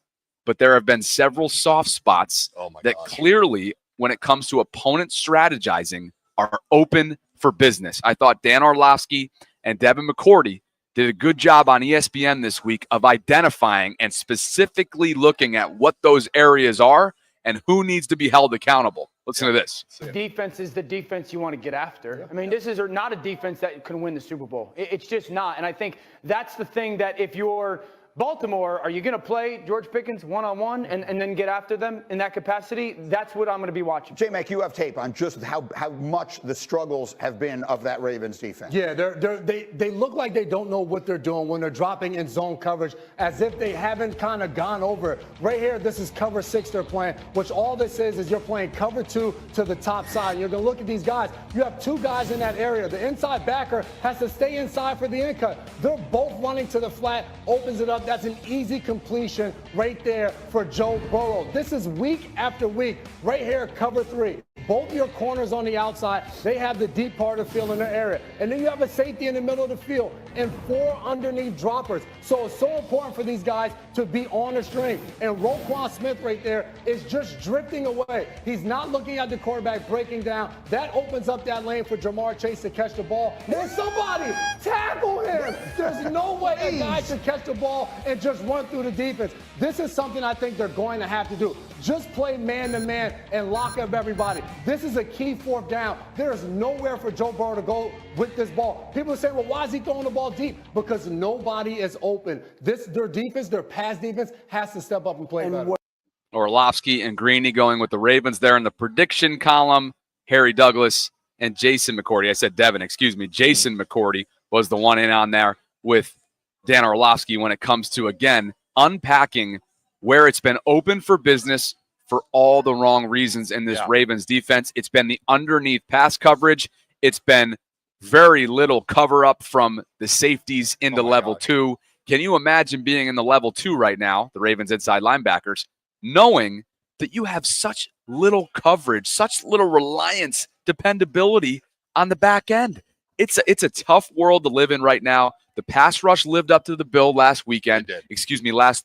[SPEAKER 1] but there have been several soft spots that clearly, when it comes to opponent strategizing, are open for business. I thought Dan Orlovsky and Devin McCourty did a good job on ESPN this week of identifying and specifically looking at what those areas are and who needs to be held accountable. Listen to this.
[SPEAKER 12] Defense is the defense you want to get after. I mean, this is not a defense that can win the Super Bowl. It's just not. And I think that's the thing that if you're Baltimore, are you going to play George Pickens one-on-one and then get after them in that capacity? That's what I'm going to be watching.
[SPEAKER 13] J-Mac, you have tape on just how much the struggles have been of that Ravens defense.
[SPEAKER 4] Yeah, they look like they don't know what they're doing when they're dropping in zone coverage, as if they haven't kind of gone over it. Right here, this is cover 6 they're playing, which all this is you're playing cover 2 to the top side. You're going to look at these guys. You have 2 guys in that area. The inside backer has to stay inside for the in cut. They're both running to the flat, opens it up. That's an easy completion right there for Joe Burrow. This is week after week. Right here, cover 3. Both your corners on the outside, they have the deep part of the field in their area. And then you have a safety in the middle of the field and 4 underneath droppers. So it's so important for these guys to be on the string. And Roquan Smith right there is just drifting away. He's not looking at the quarterback breaking down. That opens up that lane for Jamar Chase to catch the ball. There's somebody tackle him. There's no way a guy should catch the ball and just run through the defense. This is something I think they're going to have to do. Just play man-to-man and lock up everybody. This is a key fourth down. There is nowhere for Joe Burrow to go with this ball. People are saying, well, why is he throwing the ball deep? Because nobody is open. Their defense, their pass defense, has to step up and play better.
[SPEAKER 1] Orlovsky and Greeny going with the Ravens there in the prediction column. Harry Douglas and Jason McCourty. I said Devin, excuse me. Jason McCourty was the one in on there with Dan Orlovsky when it comes to, again, unpacking where it's been open for business for all the wrong reasons in this Ravens defense. It's been the underneath pass coverage. It's been very little cover up from the safeties into level 2. Can you imagine being in the level 2 right now, the Ravens inside linebackers, knowing that you have such little coverage, such little reliance, dependability on the back end? It's a tough world to live in right now. The pass rush lived up to the bill last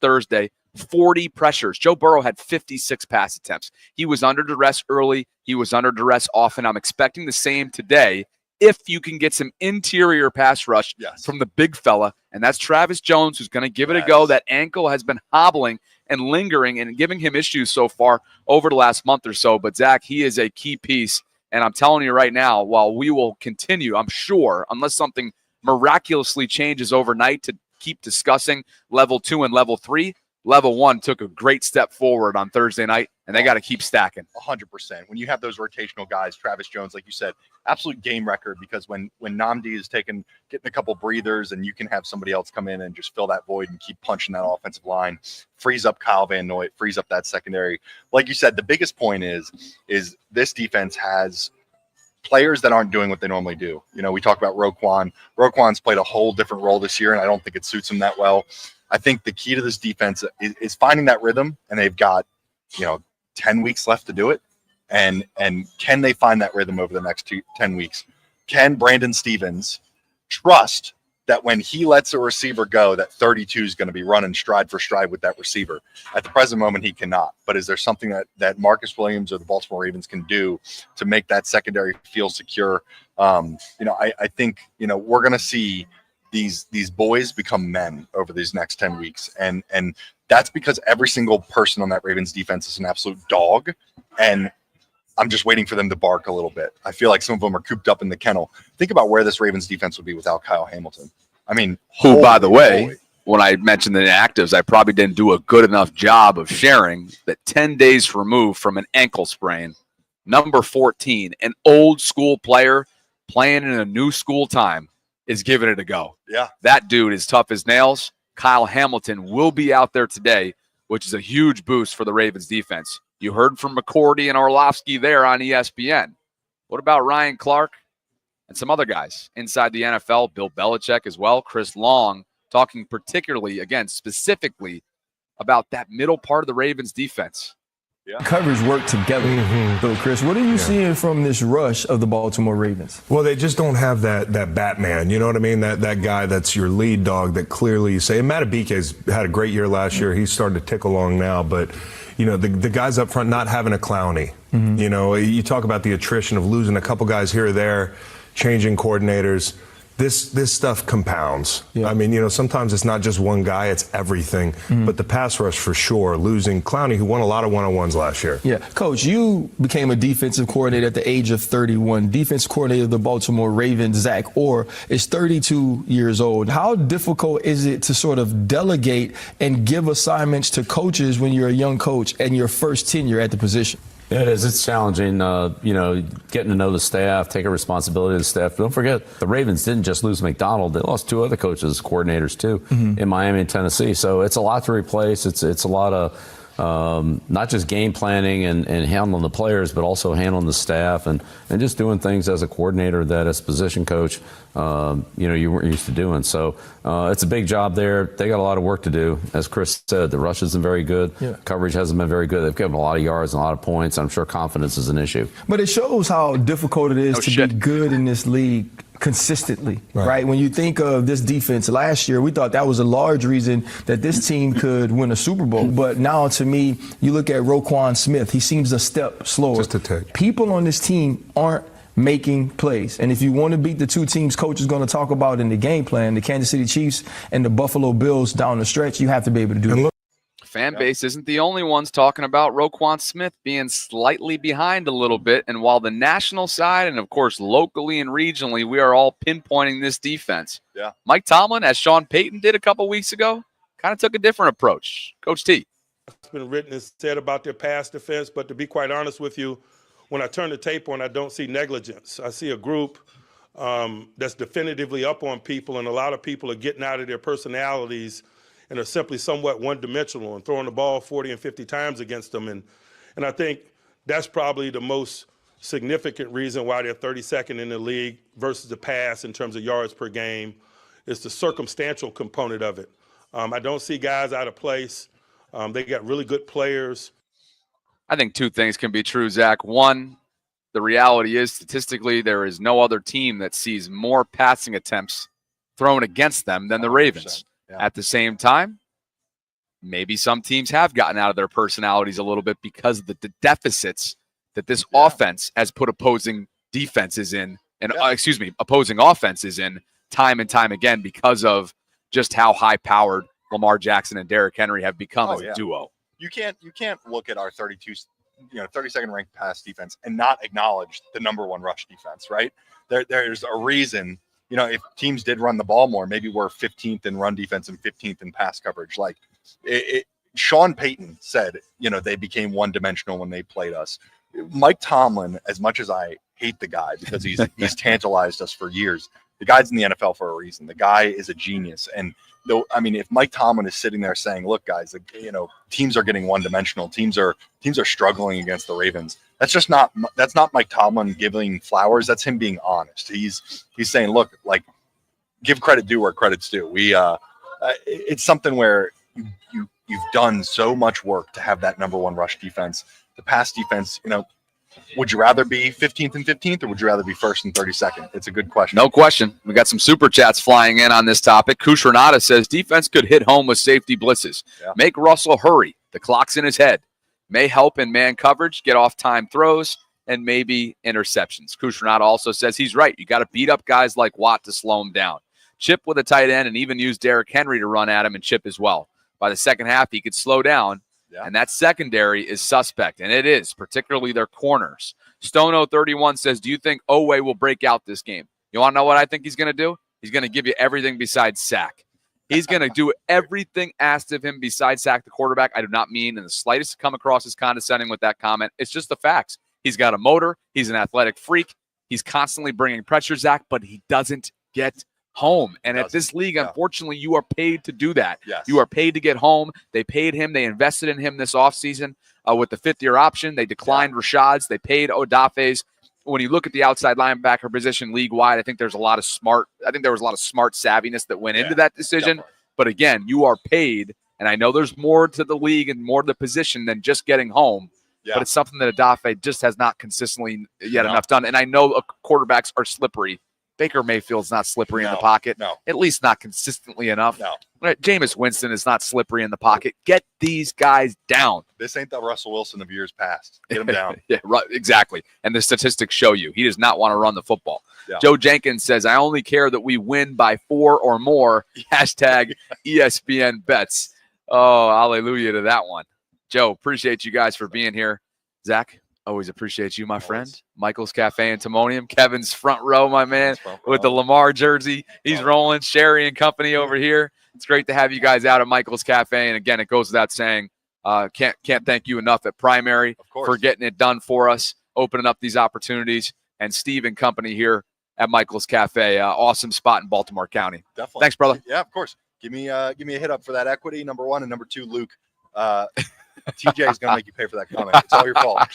[SPEAKER 1] Thursday. 40 pressures. Joe Burrow had 56 pass attempts. He was under duress early. He was under duress often. I'm expecting the same today if you can get some interior pass rush from the big fella, and that's Travis Jones, who's going to give it a go. That ankle has been hobbling and lingering and giving him issues so far over the last month or so. But, Zach, he is a key piece. And I'm telling you right now, while we will continue, I'm sure, unless something miraculously changes overnight, to keep discussing level 2 and level 3, level 1 took a great step forward on Thursday night, and they got to keep stacking.
[SPEAKER 11] 100%. When you have those rotational guys, Travis Jones, like you said, absolute game record, because when Nnamdi is getting a couple breathers and you can have somebody else come in and just fill that void and keep punching that offensive line, frees up Kyle Van Noy, frees up that secondary. Like you said, the biggest point is this defense has players that aren't doing what they normally do. You know, we talk about Roquan. Roquan's played a whole different role this year, and I don't think it suits him that well. I think the key to this defense is finding that rhythm, and they've got, 10 weeks left to do it. And can they find that rhythm over the next 10 weeks? Can Brandon Stevens trust that when he lets a receiver go, that 32 is going to be running stride for stride with that receiver? At the present moment, he cannot. But is there something that Marcus Williams or the Baltimore Ravens can do to make that secondary feel secure? I think, we're going to see these boys become men over these next 10 weeks. And that's because every single person on that Ravens defense is an absolute dog. And I'm just waiting for them to bark a little bit. I feel like some of them are cooped up in the kennel. Think about where this Ravens defense would be without Kyle Hamilton. I mean,
[SPEAKER 1] who, by the way, when I mentioned the inactives, I probably didn't do a good enough job of sharing that 10 days removed from an ankle sprain, number 14, an old school player playing in a new school time, is giving it a go.
[SPEAKER 11] Yeah.
[SPEAKER 1] That dude is tough as nails. Kyle Hamilton will be out there today, which is a huge boost for the Ravens defense. You heard from McCourty and Orlovsky there on ESPN. What about Ryan Clark and some other guys inside the NFL? Bill Belichick as well. Chris Long talking particularly, again, specifically about that middle part of the Ravens defense.
[SPEAKER 11] Yeah.
[SPEAKER 14] Coverage work together. So, Chris, what are you seeing from this rush of the Baltimore Ravens?
[SPEAKER 15] Well, they just don't have that Batman. You know what I mean? That guy that's your lead dog that clearly you say. And Matabike's had a great year last year. He's starting to tick along now. But, the guys up front not having a Clowney. You talk about the attrition of losing a couple guys here or there, changing coordinators. This stuff compounds.
[SPEAKER 14] Yeah.
[SPEAKER 15] I mean, sometimes it's not just one guy, it's everything. But the pass rush for sure, losing Clowney, who won a lot of one-on-ones last year.
[SPEAKER 14] Yeah. Coach, you became a defensive coordinator at the age of 31. Defense coordinator of the Baltimore Ravens, Zach Orr, is 32 years old. How difficult is it to sort of delegate and give assignments to coaches when you're a young coach and your first tenure at the position?
[SPEAKER 16] Yeah, it is. It's challenging, getting to know the staff, taking responsibility of the staff. Don't forget, the Ravens didn't just lose McDonald. They lost 2 other coaches, coordinators, too, in Miami and Tennessee. So it's a lot to replace. It's a lot of not just game planning and handling the players, but also handling the staff and just doing things as a coordinator that as a position coach, you weren't used to doing. So it's a big job there. They got a lot of work to do. As Chris said, the rush isn't very good.
[SPEAKER 14] Yeah.
[SPEAKER 16] Coverage hasn't been very good. They've given a lot of yards and a lot of points. I'm sure confidence is an issue.
[SPEAKER 14] But it shows how difficult it is to be good in this league consistently, right? When you think of this defense last year, we thought that was a large reason that this team could win a Super Bowl. But now, to me, you look at Roquan Smith, he seems a step slower.
[SPEAKER 15] Just a tick.
[SPEAKER 14] People on this team aren't making plays. And if you want to beat the two teams coach is going to talk about in the game plan, the Kansas City Chiefs and the Buffalo Bills down the stretch, you have to be able to do it.
[SPEAKER 1] Fan base isn't the only ones talking about Roquan Smith being slightly behind a little bit. And while the national side and, of course, locally and regionally, we are all pinpointing this defense.
[SPEAKER 11] Yeah.
[SPEAKER 1] Mike Tomlin, as Sean Payton did a couple weeks ago, kind of took a different approach. Coach T.
[SPEAKER 2] It's been written and said about their pass defense, but to be quite honest with you, when I turn the tape on, I don't see negligence. I see a group that's definitively up on people, and a lot of people are getting out of their personalities and are simply somewhat one-dimensional and throwing the ball 40 and 50 times against them. And I think that's probably the most significant reason why they're 32nd in the league versus the pass in terms of yards per game. It's the circumstantial component of it. I don't see guys out of place. They got really good players.
[SPEAKER 1] I think two things can be true, Zach. One, the reality is statistically there is no other team that sees more passing attempts thrown against them than the Ravens.
[SPEAKER 11] Yeah.
[SPEAKER 1] At the same time, maybe some teams have gotten out of their personalities a little bit because of the deficits that this offense has put opposing defenses in, and opposing offenses in time and time again because of just how high-powered Lamar Jackson and Derrick Henry have become as a duo.
[SPEAKER 11] You can't look at our 32nd ranked pass defense and not acknowledge the number one rush defense, right? There's a reason. If teams did run the ball more, maybe we're 15th in run defense and 15th in pass coverage. Like Sean Payton said, they became one-dimensional when they played us. Mike Tomlin, as much as I hate the guy because he's tantalized us for years, the guy's in the NFL for a reason. The guy is a genius. And if Mike Tomlin is sitting there saying, "Look, guys, teams are getting one-dimensional. Teams are struggling against the Ravens," that's not Mike Tomlin giving flowers. That's him being honest. He's saying, "Look, like, give credit due where credit's due." It's something where you've done so much work to have that number one rush defense. The pass defense, would you rather be 15th and 15th, or would you rather be 1st and 32nd? It's a good question.
[SPEAKER 1] No question. We got some super chats flying in on this topic. Kush Renata says defense could hit home with safety blitzes.
[SPEAKER 11] Yeah.
[SPEAKER 1] Make Russell hurry. The clock's in his head. May help in man coverage, get off time throws, and maybe interceptions. Kush Renata also says he's right. You got to beat up guys like Watt to slow him down. Chip with a tight end and even use Derrick Henry to run at him and chip as well. By the second half, he could slow down. And that secondary is suspect, and it is, particularly their corners. Stono31 says, do you think Oweh will break out this game? You want to know what I think he's going to do? He's going to give you everything besides sack. He's going to do everything asked of him besides sack the quarterback. I do not mean in the slightest to come across as condescending with that comment. It's just the facts. He's got a motor. He's an athletic freak. He's constantly bringing pressure, Zach, but he doesn't get home. And at this league, unfortunately, you are paid to do that.
[SPEAKER 11] Yes.
[SPEAKER 1] You are paid to get home. They paid him. They invested in him this offseason with the fifth-year option. They declined Rashad's. They paid Odafe's. When you look at the outside linebacker position league-wide, I think there was a lot of smart savviness that went into that decision.
[SPEAKER 11] Definitely.
[SPEAKER 1] But again, you are paid, and I know there's more to the league and more to the position than just getting home.
[SPEAKER 11] Yeah.
[SPEAKER 1] But it's something that Odafe just has not consistently yet enough done. And I know quarterbacks are slippery. Baker Mayfield's not slippery in the pocket, at least not consistently enough. Jameis Winston is not slippery in the pocket. Get these guys down.
[SPEAKER 11] This ain't the Russell Wilson of years past. Get him down.
[SPEAKER 1] Yeah, right, exactly. And the statistics show you. He does not want to run the football.
[SPEAKER 11] Yeah.
[SPEAKER 1] Joe Jenkins says, I only care that we win by 4 or more. Hashtag ESPN bets. Oh, hallelujah to that one. Joe, appreciate you guys for being here. Zach, always appreciate you, my friend. Michael's Cafe and Timonium. Kevin's front row, my man, with the Lamar jersey. He's rolling. Sherry and company over here. It's great to have you guys out at Michael's Cafe. And again, it goes without saying, can't thank you enough at Primary for getting it done for us, opening up these opportunities. And Steve and company here at Michael's Cafe. Awesome spot in Baltimore County.
[SPEAKER 11] Definitely.
[SPEAKER 1] Thanks, brother.
[SPEAKER 11] Yeah, of course. Give me a hit up for that equity, number one, and number two, Luke. TJ is going to make you pay for that comment. It's all your fault.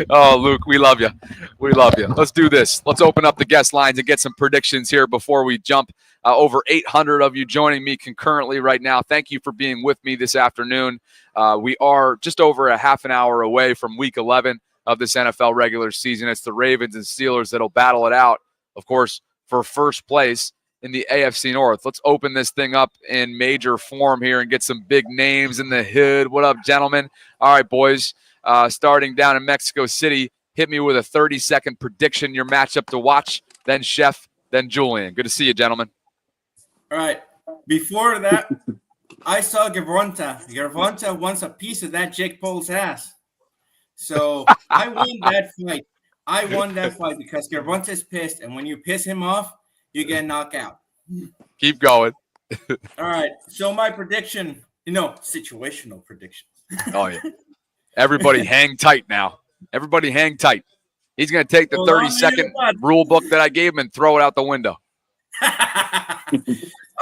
[SPEAKER 1] Oh, Luke, we love you. We love you. Let's do this. Let's open up the guest lines and get some predictions here before we jump. Over 800 of you joining me concurrently right now. Thank you for being with me this afternoon. We are just over a half an hour away from Week 11 of this NFL regular season. It's the Ravens and Steelers that'll battle it out, of course, for first place in the AFC North. Let's open this thing up in major form here and get some big names in the hood. What up, gentlemen? All right, boys. Starting down in Mexico City, hit me with a 30-second prediction, your matchup to watch, then Chef, then Julian. Good to see you, gentlemen.
[SPEAKER 17] All right. Before that, I saw Gervonta. Gervonta wants a piece of that Jake Paul's ass. So I won that fight. I won that fight because Gervonta is pissed, and when you piss him off, you get knocked out.
[SPEAKER 1] Keep going.
[SPEAKER 17] All right. So my prediction, situational prediction.
[SPEAKER 1] Oh, yeah. Everybody hang tight now. Everybody hang tight. He's going to take the 30-second rule book that I gave him and throw it out the window.
[SPEAKER 17] All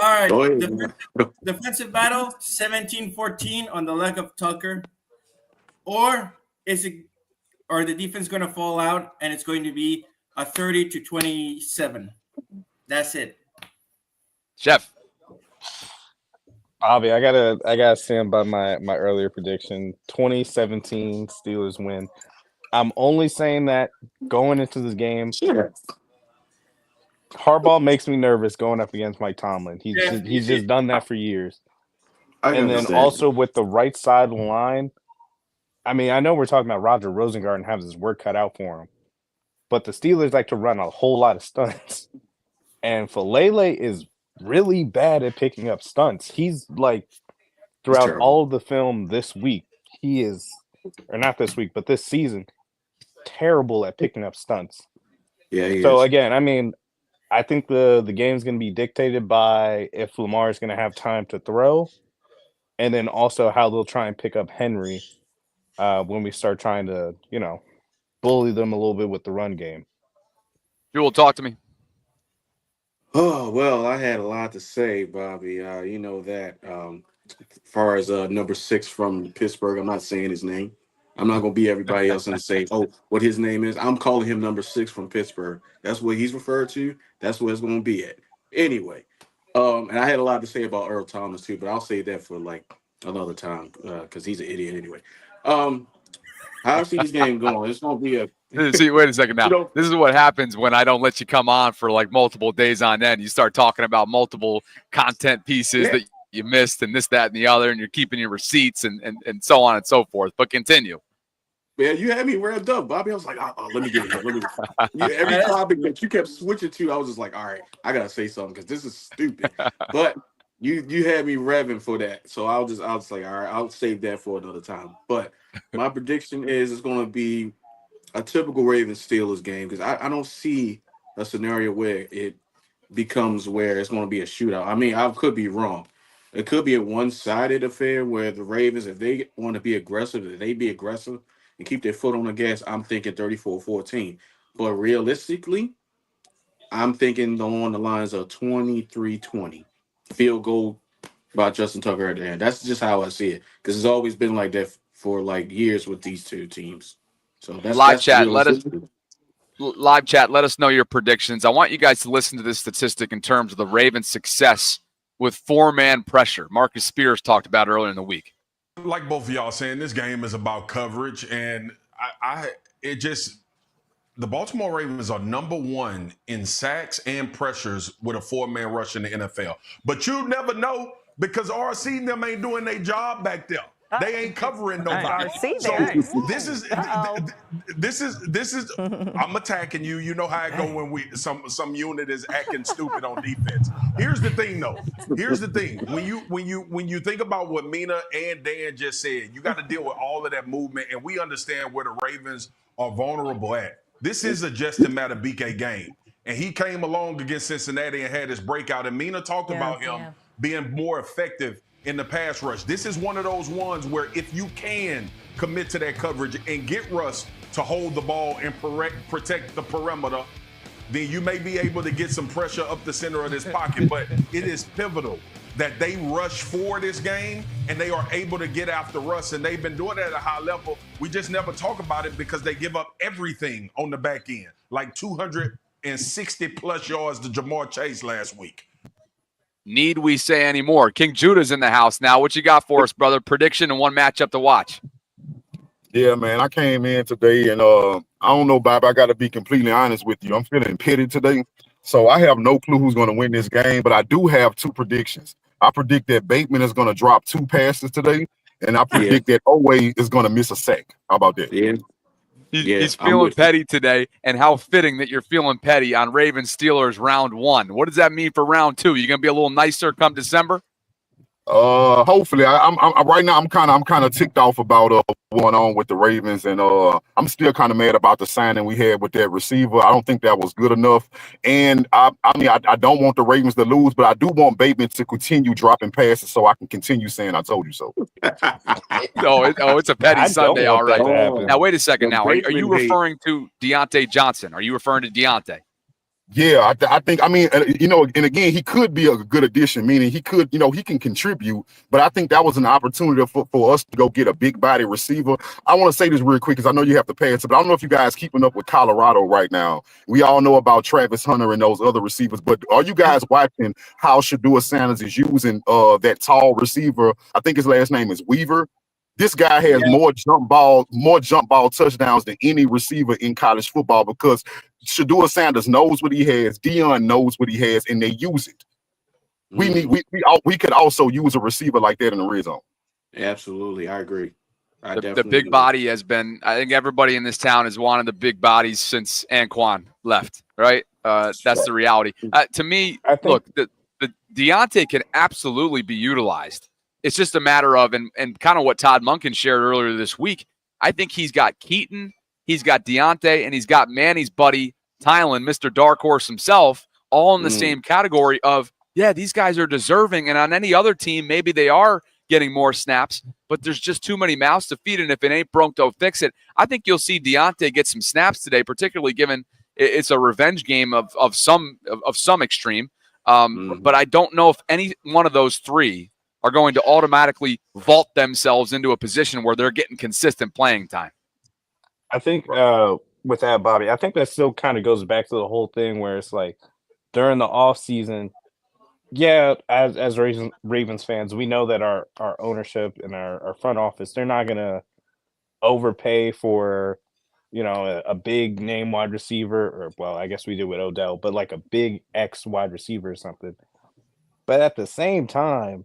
[SPEAKER 17] right. Defensive battle, 17-14 on the leg of Tucker. Or the defense going to fall out and it's going to be a 30-27. That's it.
[SPEAKER 1] Chef.
[SPEAKER 18] Bobby, I gotta stand by my earlier prediction. 2017 Steelers win. I'm only saying that going into this game. Sure. Harbaugh makes me nervous going up against Mike Tomlin. He's just done that for years. And then also with the right side of the line, I mean, I know we're talking about Roger Rosengarten having his work cut out for him, but the Steelers like to run a whole lot of stunts. And Falele is really bad at picking up stunts. He's like, throughout all of the film this week, he is, or not this week, but this season, terrible at picking up stunts.
[SPEAKER 19] Yeah.
[SPEAKER 18] So again, I mean, I think the game's going to be dictated by if Lamar is going to have time to throw, and then also how they'll try and pick up Henry when we start trying to, bully them a little bit with the run game.
[SPEAKER 1] Jewel, talk to me.
[SPEAKER 19] Oh, well, I had a lot to say, Bobby. You know that. As far as number 6 from Pittsburgh, I'm not saying his name. I'm not going to be everybody else and say, what his name is. I'm calling him number 6 from Pittsburgh. That's what he's referred to. That's what it's going to be at. Anyway, and I had a lot to say about Earl Thomas, too, but I'll save that for, another time because he's an idiot anyway. How I see this game going, it's going to be a
[SPEAKER 1] See, wait a second now. This is what happens when I don't let you come on for multiple days on end. You start talking about multiple content pieces that you missed and this, that, and the other, and you're keeping your receipts and so on and so forth. But continue.
[SPEAKER 19] Man, you had me revved up, Bobby. I was like, let me get it. Every topic that you kept switching to, I was just like, all right, I got to say something because this is stupid. But you had me revving for that. So I was like, all right, I'll save that for another time. But my prediction is it's going to be a typical Ravens Steelers game because I don't see a scenario where it becomes where it's going to be a shootout. I mean, I could be wrong. It could be a one-sided affair where the Ravens, if they want to be aggressive, if they be aggressive and keep their foot on the gas, I'm thinking 34-14. But realistically, I'm thinking along the lines of 23-20. Field goal by Justin Tucker at the end. That's just how I see it because it's always been like that for years with these two teams. So that's
[SPEAKER 1] live chat. Let us know your predictions. I want you guys to listen to this statistic in terms of the Ravens' success with 4-man pressure. Marcus Spears talked about earlier in the week.
[SPEAKER 15] Like both of y'all saying, this game is about coverage, and the Baltimore Ravens are number 1 in sacks and pressures with a 4-man rush in the NFL. But you never know because RC and them ain't doing their job back there. They ain't covering nobody. So this is I'm attacking you. You know how it go when some unit is acting stupid on defense. Here's the thing though. When you think about what Mina and Dan just said, you got to deal with all of that movement, and we understand where the Ravens are vulnerable at. This is a Justin Madubuike game. And he came along against Cincinnati and had his breakout. And Mina talked about him being more effective in the pass rush. This is one of those ones where if you can commit to that coverage and get Russ to hold the ball and protect the perimeter, then you may be able to get some pressure up the center of this pocket. But it is pivotal that they rush for this game and they are able to get after Russ. And they've been doing that at a high level. We just never talk about it because they give up everything on the back end, like 260 plus yards to Jamar Chase last week.
[SPEAKER 1] Need we say any more? King Judah's in the house now. What you got for us, brother? Prediction and one matchup to watch.
[SPEAKER 3] Yeah, man, I came in today and I don't know, Bob, I got to be completely honest with you. I'm feeling pitted today. So I have no clue who's going to win this game, but I do have 2 predictions. I predict that Bateman is going to drop 2 passes today, and I predict that Oweh is going to miss a sack. How about that?
[SPEAKER 19] Yeah.
[SPEAKER 1] He's feeling petty today, and how fitting that you're feeling petty on Ravens Steelers round 1. What does that mean for round 2? You gonna be a little nicer come December?
[SPEAKER 3] Hopefully, I'm right now. I'm kind of ticked off about what's going on with the Ravens, and I'm still kind of mad about the signing we had with that receiver. I don't think that was good enough, and I mean, I don't want the Ravens to lose, but I do want Bateman to continue dropping passes so I can continue saying "I told you so."
[SPEAKER 1] It's a petty Sunday, all right. Now wait a second. Now, are you
[SPEAKER 3] Bateman hate.
[SPEAKER 1] referring to Deontay Johnson? Are you referring to Deontay?
[SPEAKER 3] Yeah, I think, I mean, and again, he could be a good addition, meaning he could, he can contribute, but I think that was an opportunity for us to go get a big body receiver. I want to say this real quick because I know you have to pass it, but I don't know if you guys keeping up with Colorado right now. We all know about Travis Hunter and those other receivers, but are you guys watching how Shedeur Sanders is using that tall receiver? I think his last name is Weaver. This guy has more jump ball touchdowns than any receiver in college football because Shedeur Sanders knows what he has, Deion knows what he has, and they use it. We could also use a receiver like that in the red zone.
[SPEAKER 19] Absolutely, I agree.
[SPEAKER 1] The big body has been. I think everybody in this town has wanted the big bodies since Anquan left. Right? That's the reality. To me, look, the Deontay can absolutely be utilized. It's just a matter of, and kind of what Todd Monken shared earlier this week, I think he's got Keaton, he's got Deontay, and he's got Manny's buddy, Tylen, Mr. Dark Horse himself, all in the same category of, yeah, these guys are deserving, and on any other team, maybe they are getting more snaps, but there's just too many mouths to feed, and if it ain't broke, don't fix it. I think you'll see Deontay get some snaps today, particularly given it's a revenge game of some extreme, but I don't know if any one of those three are going to automatically vault themselves into a position where they're getting consistent playing time.
[SPEAKER 18] I think with that, Bobby, I think that still kind of goes back to the whole thing where it's like during the off season, as Ravens fans, we know that our ownership and our front office, they're not going to overpay for, a big name wide receiver, or, well, I guess we do with Odell, but like a big X wide receiver or something. But at the same time,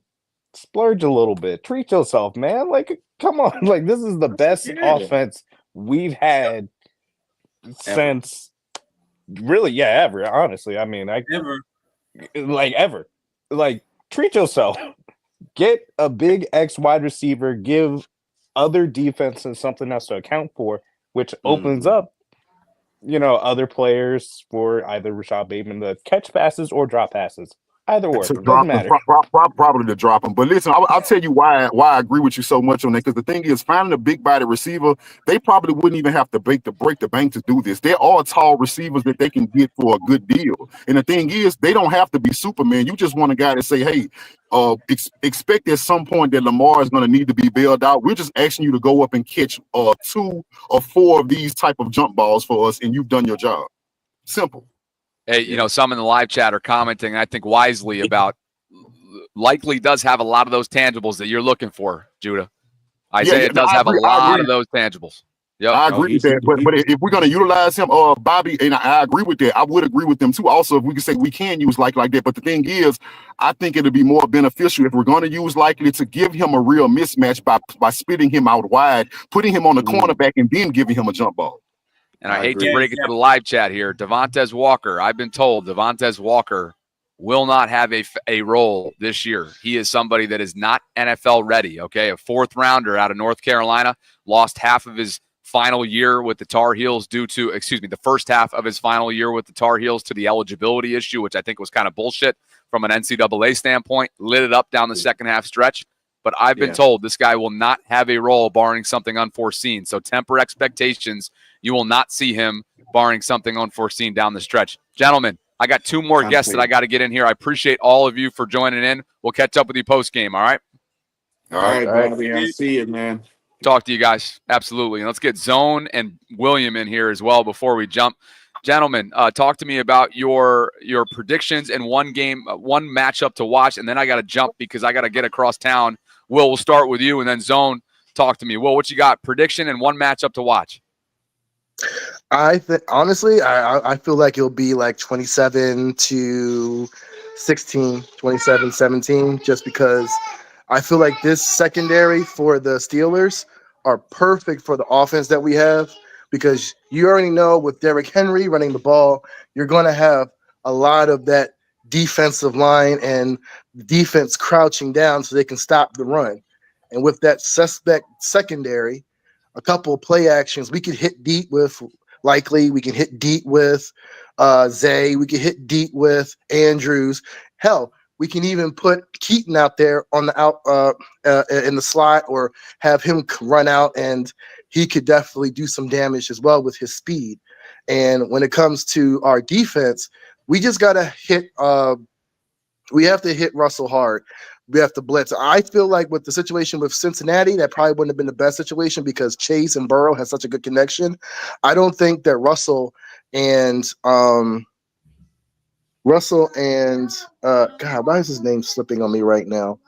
[SPEAKER 18] splurge a little bit. Treat yourself, man. Like, come on. Like, this is the best offense we've had since really, ever. Honestly, I mean, ever. Like, treat yourself. Get a big X wide receiver. Give other defenses something else to account for, which opens up, other players for either Rashad Bateman to catch passes or drop passes. Either or,
[SPEAKER 3] To
[SPEAKER 18] doesn't
[SPEAKER 3] drop
[SPEAKER 18] matter.
[SPEAKER 3] probably to drop them. But listen, I'll tell you why I agree with you so much on that. Because the thing is, finding a big body receiver, they probably wouldn't even have to break the bank to do this. They're all tall receivers that they can get for a good deal. And the thing is, they don't have to be Superman. You just want a guy to say, hey, expect at some point that Lamar is going to need to be bailed out. We're just asking you to go up and catch 2 or 4 of these type of jump balls for us, and you've done your job. Simple.
[SPEAKER 1] Hey, some in the live chat are commenting, I think wisely, about likely does have a lot of those tangibles that you're looking for, Judah. Isaiah does have a lot of those tangibles. Yep.
[SPEAKER 3] I agree with that. But if we're going to utilize him, Bobby, and I agree with that. I would agree with them too. Also, if we can say we can use like that. But the thing is, I think it'll be more beneficial if we're going to use likely to give him a real mismatch by splitting him out wide, putting him on the cornerback, and then giving him a jump ball.
[SPEAKER 1] And I hate to break it to the live chat here. Devontae Walker, I've been told Devontae Walker will not have a role this year. He is somebody that is not NFL ready, okay? A 4th rounder out of North Carolina, lost half of his final year with the Tar Heels the first half of his final year with the Tar Heels to the eligibility issue, which I think was kind of bullshit from an NCAA standpoint, lit it up down the second half stretch. But I've been told this guy will not have a role barring something unforeseen. So temper expectations. You will not see him barring something unforeseen down the stretch. Gentlemen, I got 2 more guests that I got to get in here. I appreciate all of you for joining in. We'll catch up with you post-game, all right?
[SPEAKER 19] All right, Bobby. I see it, man.
[SPEAKER 1] Talk to you guys. Absolutely. And let's get Zone and William in here as well before we jump. Gentlemen, talk to me about your predictions and one matchup to watch, and then I got to jump because I got to get across town. Will, we'll start with you, and then Zone, talk to me. Will, what you got? Prediction and one matchup to watch.
[SPEAKER 6] Honestly, I feel like it'll be like 27-16, 27-17, just because I feel like this secondary for the Steelers are perfect for the offense that we have. because you already know with Derrick Henry running the ball, you're going to have a lot of that defensive line and defense crouching down so they can stop the run. And with that suspect secondary, a couple of play actions, we could hit deep with Likely. We can hit deep with Zay. We can hit deep with Andrews. Hell, we can even put Keaton out there on the out in the slot, or have him run out, and he could definitely do some damage as well with his speed. And when it comes to our defense, we just gotta hit. We have to hit Russell hard. We have to blitz. I feel like with the situation with Cincinnati, that probably wouldn't have been the best situation because Chase and Burrow has such a good connection. I don't think that Russell and God, why is his name slipping on me right now?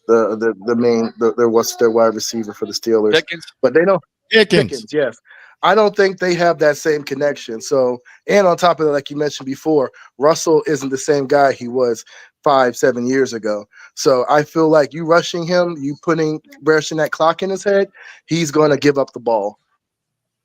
[SPEAKER 6] What's their wide receiver for the Steelers?
[SPEAKER 1] Pickens.
[SPEAKER 6] But they don't.
[SPEAKER 20] Pickens,
[SPEAKER 6] yes. I don't think they have that same connection. So, and on top of that, like you mentioned before, Russell isn't the same guy he was 5-7 years ago. So I feel like you rushing him, you brushing that clock in his head, he's going to give up the ball.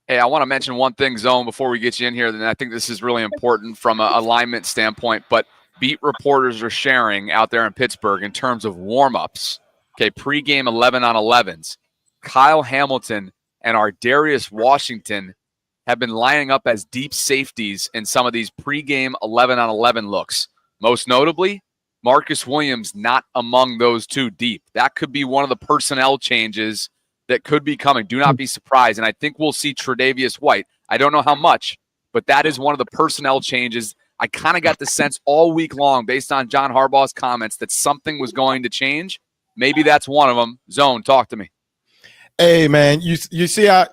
[SPEAKER 1] Hey, I want to mention one thing, Zone, before we get you in here. Then I think this is really important from an alignment standpoint. But beat reporters are sharing out there in Pittsburgh in terms of warm-ups. Okay, pregame 11 on 11s. Kyle Hamilton and our Darius Washington have been lining up as deep safeties in some of these pregame 11 on 11 looks. Most notably, Marcus Williams not among those two deep. That could be one of the personnel changes that could be coming. Do not be surprised. And I think we'll see Tre'Davious White. I don't know how much, but that is one of the personnel changes. I kind of got the sense all week long, based on John Harbaugh's comments, that something was going to change. Maybe that's one of them. Zone, talk to me.
[SPEAKER 20] Hey, man, you see, I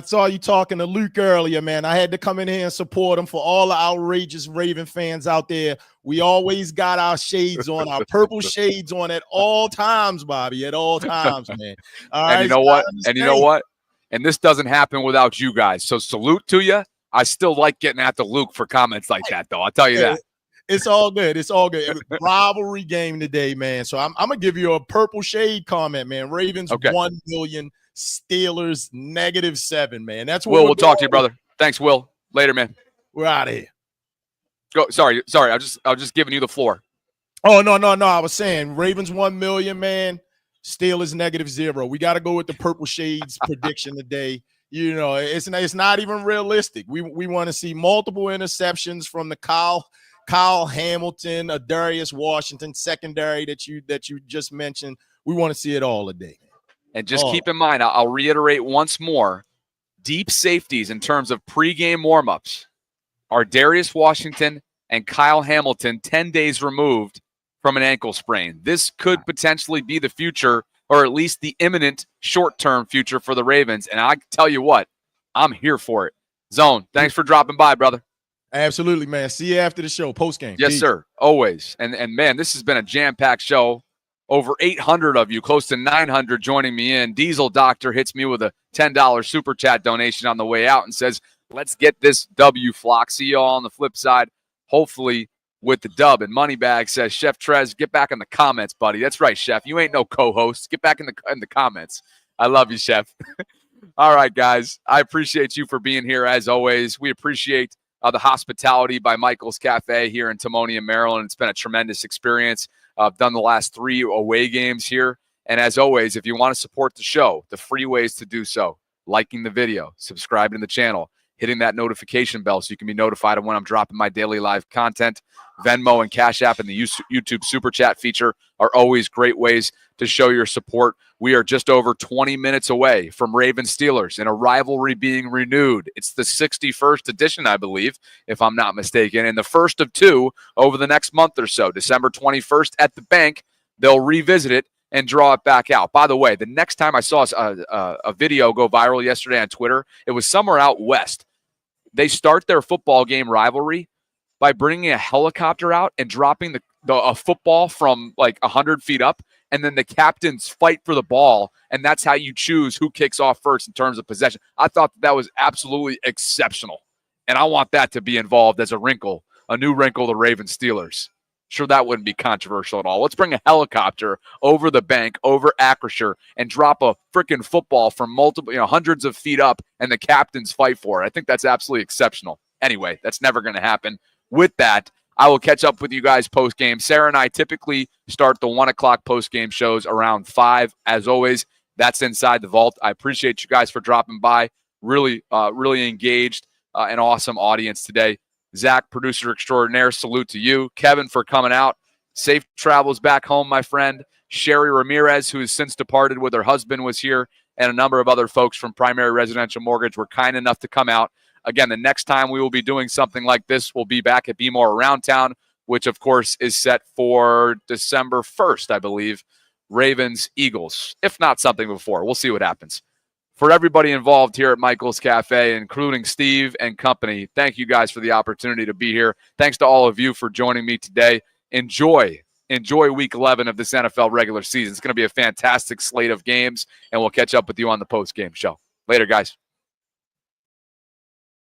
[SPEAKER 20] saw you talking to Luke earlier, man. I had to come in here and support him. For all the outrageous Raven fans out there, we always got our shades on, our purple shades on at all times, Bobby, at all times, man. All right,
[SPEAKER 1] and you know what? And you know what? And this doesn't happen without you guys. So salute to you. I still like getting after Luke for comments like that, though. I'll tell you that.
[SPEAKER 20] It's all good. It's all good. Rivalry game today, man. So I'm going to give you a purple shade comment, man. Ravens 1 million. Steelers -7, man. That's what
[SPEAKER 1] we'll talk to you, brother. Thanks, Will. Later, man.
[SPEAKER 20] We're out of here.
[SPEAKER 1] Go. Sorry. I was just giving you the floor.
[SPEAKER 20] Oh, no. I was saying Ravens 1 million, man. Steelers -0. We got to go with the purple shades prediction today. You know, it's not even realistic. We want to see multiple interceptions from the Kyle Hamilton, Darius Washington secondary that you just mentioned. We want to see it all today.
[SPEAKER 1] And just keep in mind, I'll reiterate once more, deep safeties in terms of pregame warmups are Darius Washington and Kyle Hamilton, 10 days removed from an ankle sprain. This could potentially be the future, or at least the imminent short-term future for the Ravens. And I tell you what, I'm here for it. Zone, thanks for dropping by, brother.
[SPEAKER 20] Absolutely, man. See you after the show, post-game.
[SPEAKER 1] Yes, sir. Always. And man, this has been a jam-packed show. Over 800 of you, close to 900 joining me in. Diesel Doctor hits me with a $10 super chat donation on the way out and says, let's get this W, Flock. See you all on the flip side, hopefully with the dub. And Moneybag says, Chef Trez, get back in the comments, buddy. That's right, Chef. You ain't no co-host. Get back in the comments. I love you, Chef. All right, guys. I appreciate you for being here, as always. We appreciate the hospitality by Michael's Cafe here in Timonium, Maryland. It's been a tremendous experience. I've done the last 3 away games here. And as always, if you want to support the show, the free ways to do so: liking the video, subscribing to the channel, hitting that notification bell so you can be notified of when I'm dropping my daily live content. Venmo and Cash App and the YouTube Super Chat feature are always great ways to show your support. We are just over 20 minutes away from Ravens Steelers and a rivalry being renewed. It's the 61st edition, I believe, if I'm not mistaken, and the first of 2 over the next month or so. December 21st at the bank, they'll revisit it and draw it back out. By the way, the next time I saw a video go viral yesterday on Twitter, it was somewhere out west. They start their football game rivalry by bringing a helicopter out and dropping a football from like 100 feet up, and then the captains fight for the ball, and that's how you choose who kicks off first in terms of possession. I thought that was absolutely exceptional, and I want that to be involved as a new wrinkle, the Ravens Steelers. Sure, that wouldn't be controversial at all. Let's bring a helicopter over the bank, over Acrisure, and drop a freaking football from multiple, hundreds of feet up, and the captains fight for it. I think that's absolutely exceptional. Anyway, that's never going to happen. With that, I will catch up with you guys post-game. Sarah and I typically start the 1 o'clock post-game shows around 5. As always, that's Inside the Vault. I appreciate you guys for dropping by. Really engaged, an awesome audience today. Zach, producer extraordinaire, salute to you. Kevin, for coming out. Safe travels back home, my friend. Sherry Ramirez, who has since departed with her husband, was here, and a number of other folks from Primary Residential Mortgage were kind enough to come out. Again, the next time we will be doing something like this, we'll be back at Be More Around Town, which, of course, is set for December 1st, I believe. Ravens, Eagles, if not something before. We'll see what happens. For everybody involved here at Michael's Cafe, including Steve and company, thank you guys for the opportunity to be here. Thanks to all of you for joining me today. Enjoy Week 11 of this NFL regular season. It's going to be a fantastic slate of games, and we'll catch up with you on the post-game show. Later, guys.